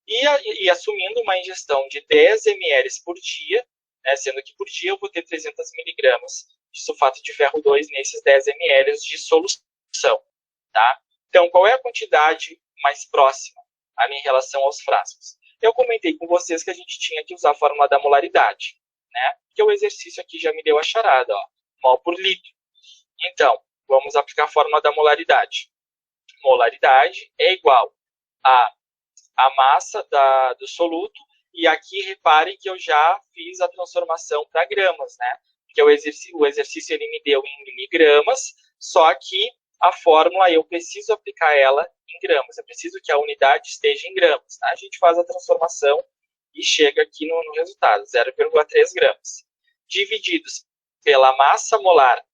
E assumindo uma ingestão de 10 ml por dia, né, sendo que por dia eu vou ter 300 miligramas de sulfato de ferro 2 nesses 10 ml de solução. Tá? Então, qual é a quantidade mais próxima ali em relação aos frascos? Eu comentei com vocês que a gente tinha que usar a fórmula da molaridade, né? Porque o exercício aqui já me deu a charada, ó, mol por litro. Então, vamos aplicar a fórmula da molaridade. Molaridade é igual a massa do soluto, e aqui reparem que eu já fiz a transformação para gramas, né? Porque o exercício ele me deu em miligramas, só que a fórmula eu preciso aplicar ela em gramas, eu preciso que a unidade esteja em gramas. Tá? A gente faz a transformação e chega aqui no resultado, 0,3 gramas. Divididos pela massa molar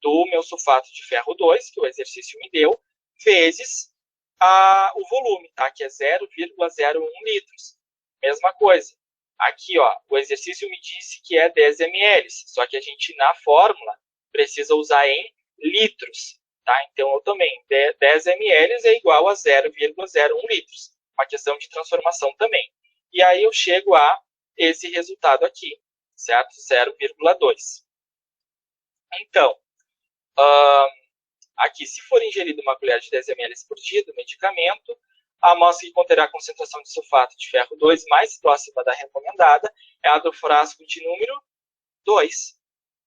do meu sulfato de ferro 2, que o exercício me deu, vezes o volume, tá? Que é 0,01 litros. Mesma coisa. Aqui, ó, o exercício me disse que é 10 ml, só que a gente, na fórmula, precisa usar em litros. Tá? Então, eu também, 10 ml é igual a 0,01 litros. Uma questão de transformação também. E aí eu chego a esse resultado aqui, certo? 0,2. Então, aqui, se for ingerido uma colher de 10 ml por dia do medicamento, a amostra que conterá a concentração de sulfato de ferro 2 mais próxima da recomendada é a do frasco de número 2,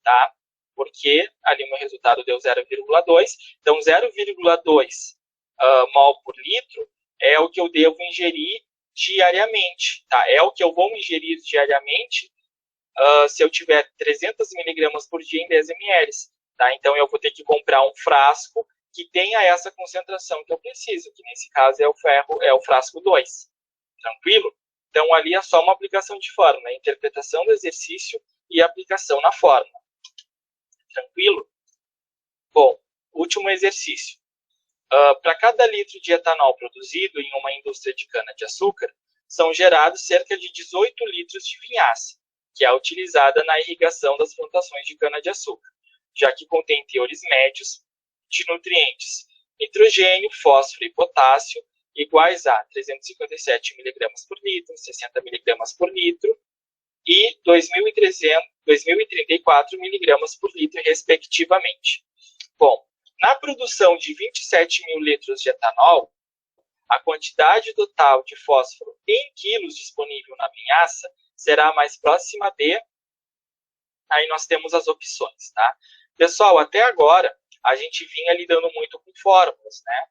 tá? Porque ali o meu resultado deu 0,2. Então, 0,2 mol por litro é o que eu devo ingerir diariamente, tá? É o que eu vou ingerir diariamente se eu tiver 300 miligramas por dia em 10 ml. Tá? Então, eu vou ter que comprar um frasco que tenha essa concentração que eu preciso, que nesse caso é o frasco 2. Tranquilo? Então, ali é só uma aplicação de fórmula, a interpretação do exercício e a aplicação na fórmula. Tranquilo? Bom, último exercício. Para cada litro de etanol produzido em uma indústria de cana-de-açúcar, são gerados cerca de 18 litros de vinhaça, que é utilizada na irrigação das plantações de cana-de-açúcar, já que contém teores médios de nutrientes nitrogênio, fósforo e potássio iguais a 357 mg por litro, 60 mg por litro e 2.034 mg por litro, respectivamente. Bom, na produção de 27 mil litros de etanol, a quantidade total de fósforo em quilos disponível na vinhaça será mais próxima de... Aí nós temos as opções, tá? Pessoal, até agora, a gente vinha lidando muito com fórmulas, né?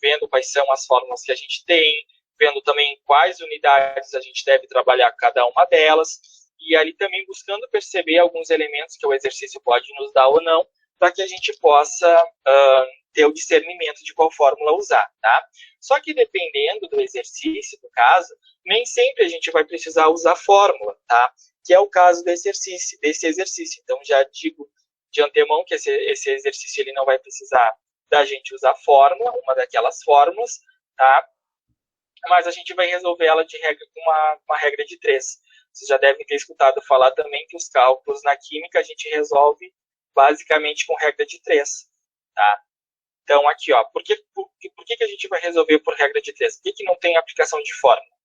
Vendo quais são as fórmulas que a gente tem, vendo também quais unidades a gente deve trabalhar cada uma delas, e ali também buscando perceber alguns elementos que o exercício pode nos dar ou não, para que a gente possa ter o discernimento de qual fórmula usar, tá? Só que dependendo do exercício, do caso, nem sempre a gente vai precisar usar fórmula, tá? Que é o caso desse exercício. Então, já digo de antemão que esse exercício ele não vai precisar da gente usar fórmula, uma daquelas fórmulas, tá? Mas a gente vai resolver ela com uma regra de 3. Vocês já devem ter escutado falar também que os cálculos na química a gente resolve basicamente com regra de 3, tá? Então, aqui, ó, por que a gente vai resolver por regra de 3? Por que não tem aplicação de fórmula?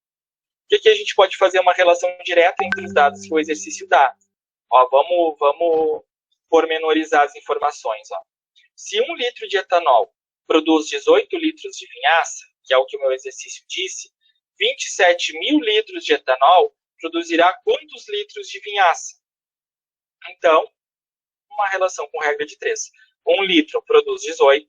Por que a gente pode fazer uma relação direta entre os dados que o exercício dá? Ó, vamos pormenorizar as informações. Ó. Se 1 litro de etanol produz 18 litros de vinhaça, que é o que o meu exercício disse, 27 mil litros de etanol produzirá quantos litros de vinhaça? Então, uma relação com regra de 3. 1 litro produz 18,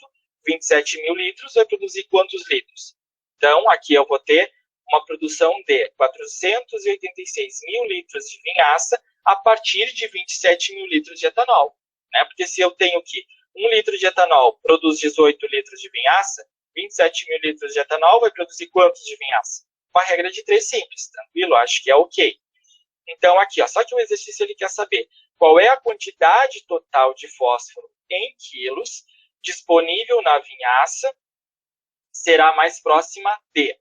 27 mil litros vai produzir quantos litros? Então, aqui eu vou ter uma produção de 486 mil litros de vinhaça a partir de 27 mil litros de etanol. Né? Porque se eu tenho que 1 litro de etanol produz 18 litros de vinhaça, 27 mil litros de etanol vai produzir quantos de vinhaça? Uma regra de 3 simples, tranquilo? Acho que é ok. Então, aqui, ó, só que o exercício ele quer saber qual é a quantidade total de fósforo em quilos disponível na vinhaça será mais próxima de.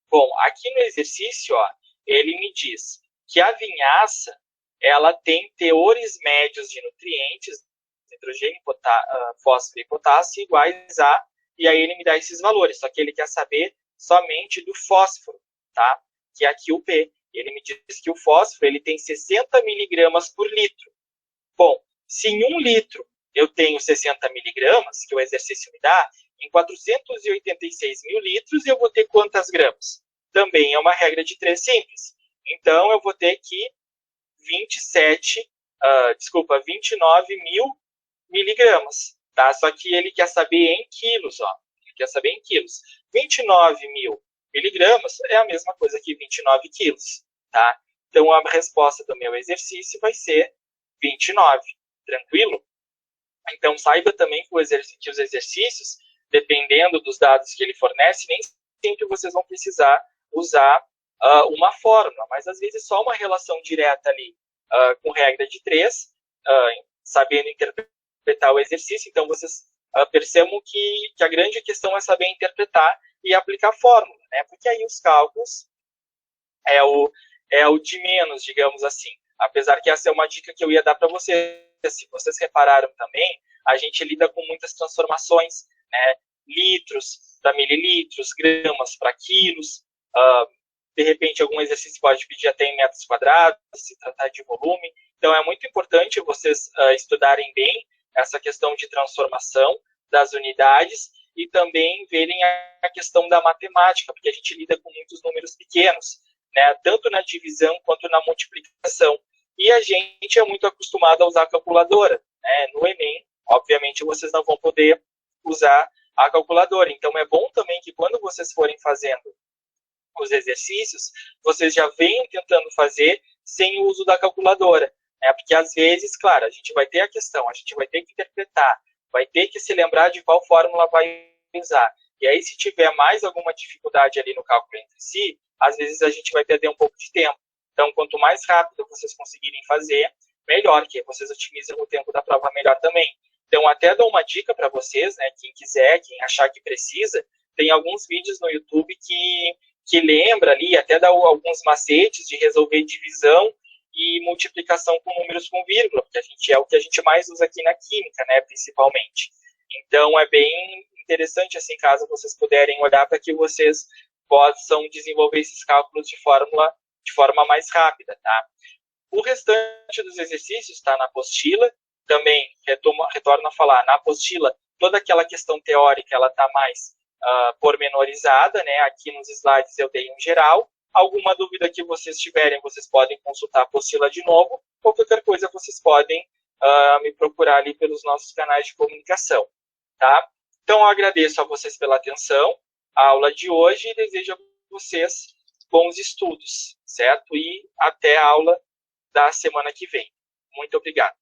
Bom, aqui no exercício, ó, ele me diz que a vinhaça ela tem teores médios de nutrientes, nitrogênio, fósforo e potássio, iguais a, e aí ele me dá esses valores, só que ele quer saber somente do fósforo, tá? Que é aqui o P. Ele me diz que o fósforo ele tem 60 miligramas por litro. Bom, se em 1 litro eu tenho 60 miligramas, que o exercício me dá, em 486 mil litros eu vou ter quantas gramas? Também é uma regra de 3 simples. Então, eu vou ter que 29 mil miligramas, tá? Só que ele quer saber em quilos, ó. Ele quer saber em quilos. 29 mil miligramas é a mesma coisa que 29 quilos, tá? Então, a resposta do meu exercício vai ser 29, tranquilo? Então, saiba também que os exercícios, dependendo dos dados que ele fornece, nem sempre vocês vão precisar usar uma fórmula, mas às vezes só uma relação direta ali com regra de 3, sabendo interpretar o exercício. Então, vocês percebam que a grande questão é saber interpretar e aplicar a fórmula, né? Porque aí os cálculos é o de menos, digamos assim. Apesar que essa é uma dica que eu ia dar para vocês. Se vocês repararam também, a gente lida com muitas transformações, né? Litros para mililitros, gramas para quilos. De repente, algum exercício pode pedir até em metros quadrados, se tratar de volume. Então, é muito importante vocês estudarem bem essa questão de transformação das unidades e também verem a questão da matemática, porque a gente lida com muitos números pequenos, né? Tanto na divisão quanto na multiplicação. E a gente é muito acostumado a usar a calculadora, né? No Enem, obviamente, vocês não vão poder usar a calculadora. Então, é bom também que quando vocês forem fazendo os exercícios, vocês já venham tentando fazer sem o uso da calculadora, né? Porque às vezes, claro, a gente vai ter a questão, a gente vai ter que interpretar, vai ter que se lembrar de qual fórmula vai usar. E aí, se tiver mais alguma dificuldade ali no cálculo entre si, às vezes a gente vai perder um pouco de tempo. Então, quanto mais rápido vocês conseguirem fazer, melhor, que vocês otimizam o tempo da prova melhor também. Então, até dou uma dica para vocês, né? Quem quiser, quem achar que precisa, tem alguns vídeos no YouTube que lembra ali, até dá alguns macetes de resolver divisão e multiplicação com números com vírgula, porque é o que a gente mais usa aqui na química, né, principalmente. Então, é bem interessante, assim, caso vocês puderem olhar para que vocês possam desenvolver esses cálculos de forma mais rápida, tá? O restante dos exercícios está na apostila. Também, retorno a falar, na apostila, toda aquela questão teórica, ela está mais pormenorizada, né? Aqui nos slides eu dei um geral. Alguma dúvida que vocês tiverem, vocês podem consultar a apostila de novo, ou qualquer coisa vocês podem me procurar ali pelos nossos canais de comunicação, tá? Então, eu agradeço a vocês pela atenção à aula de hoje e desejo a vocês bons estudos, certo? E até a aula da semana que vem. Muito obrigado.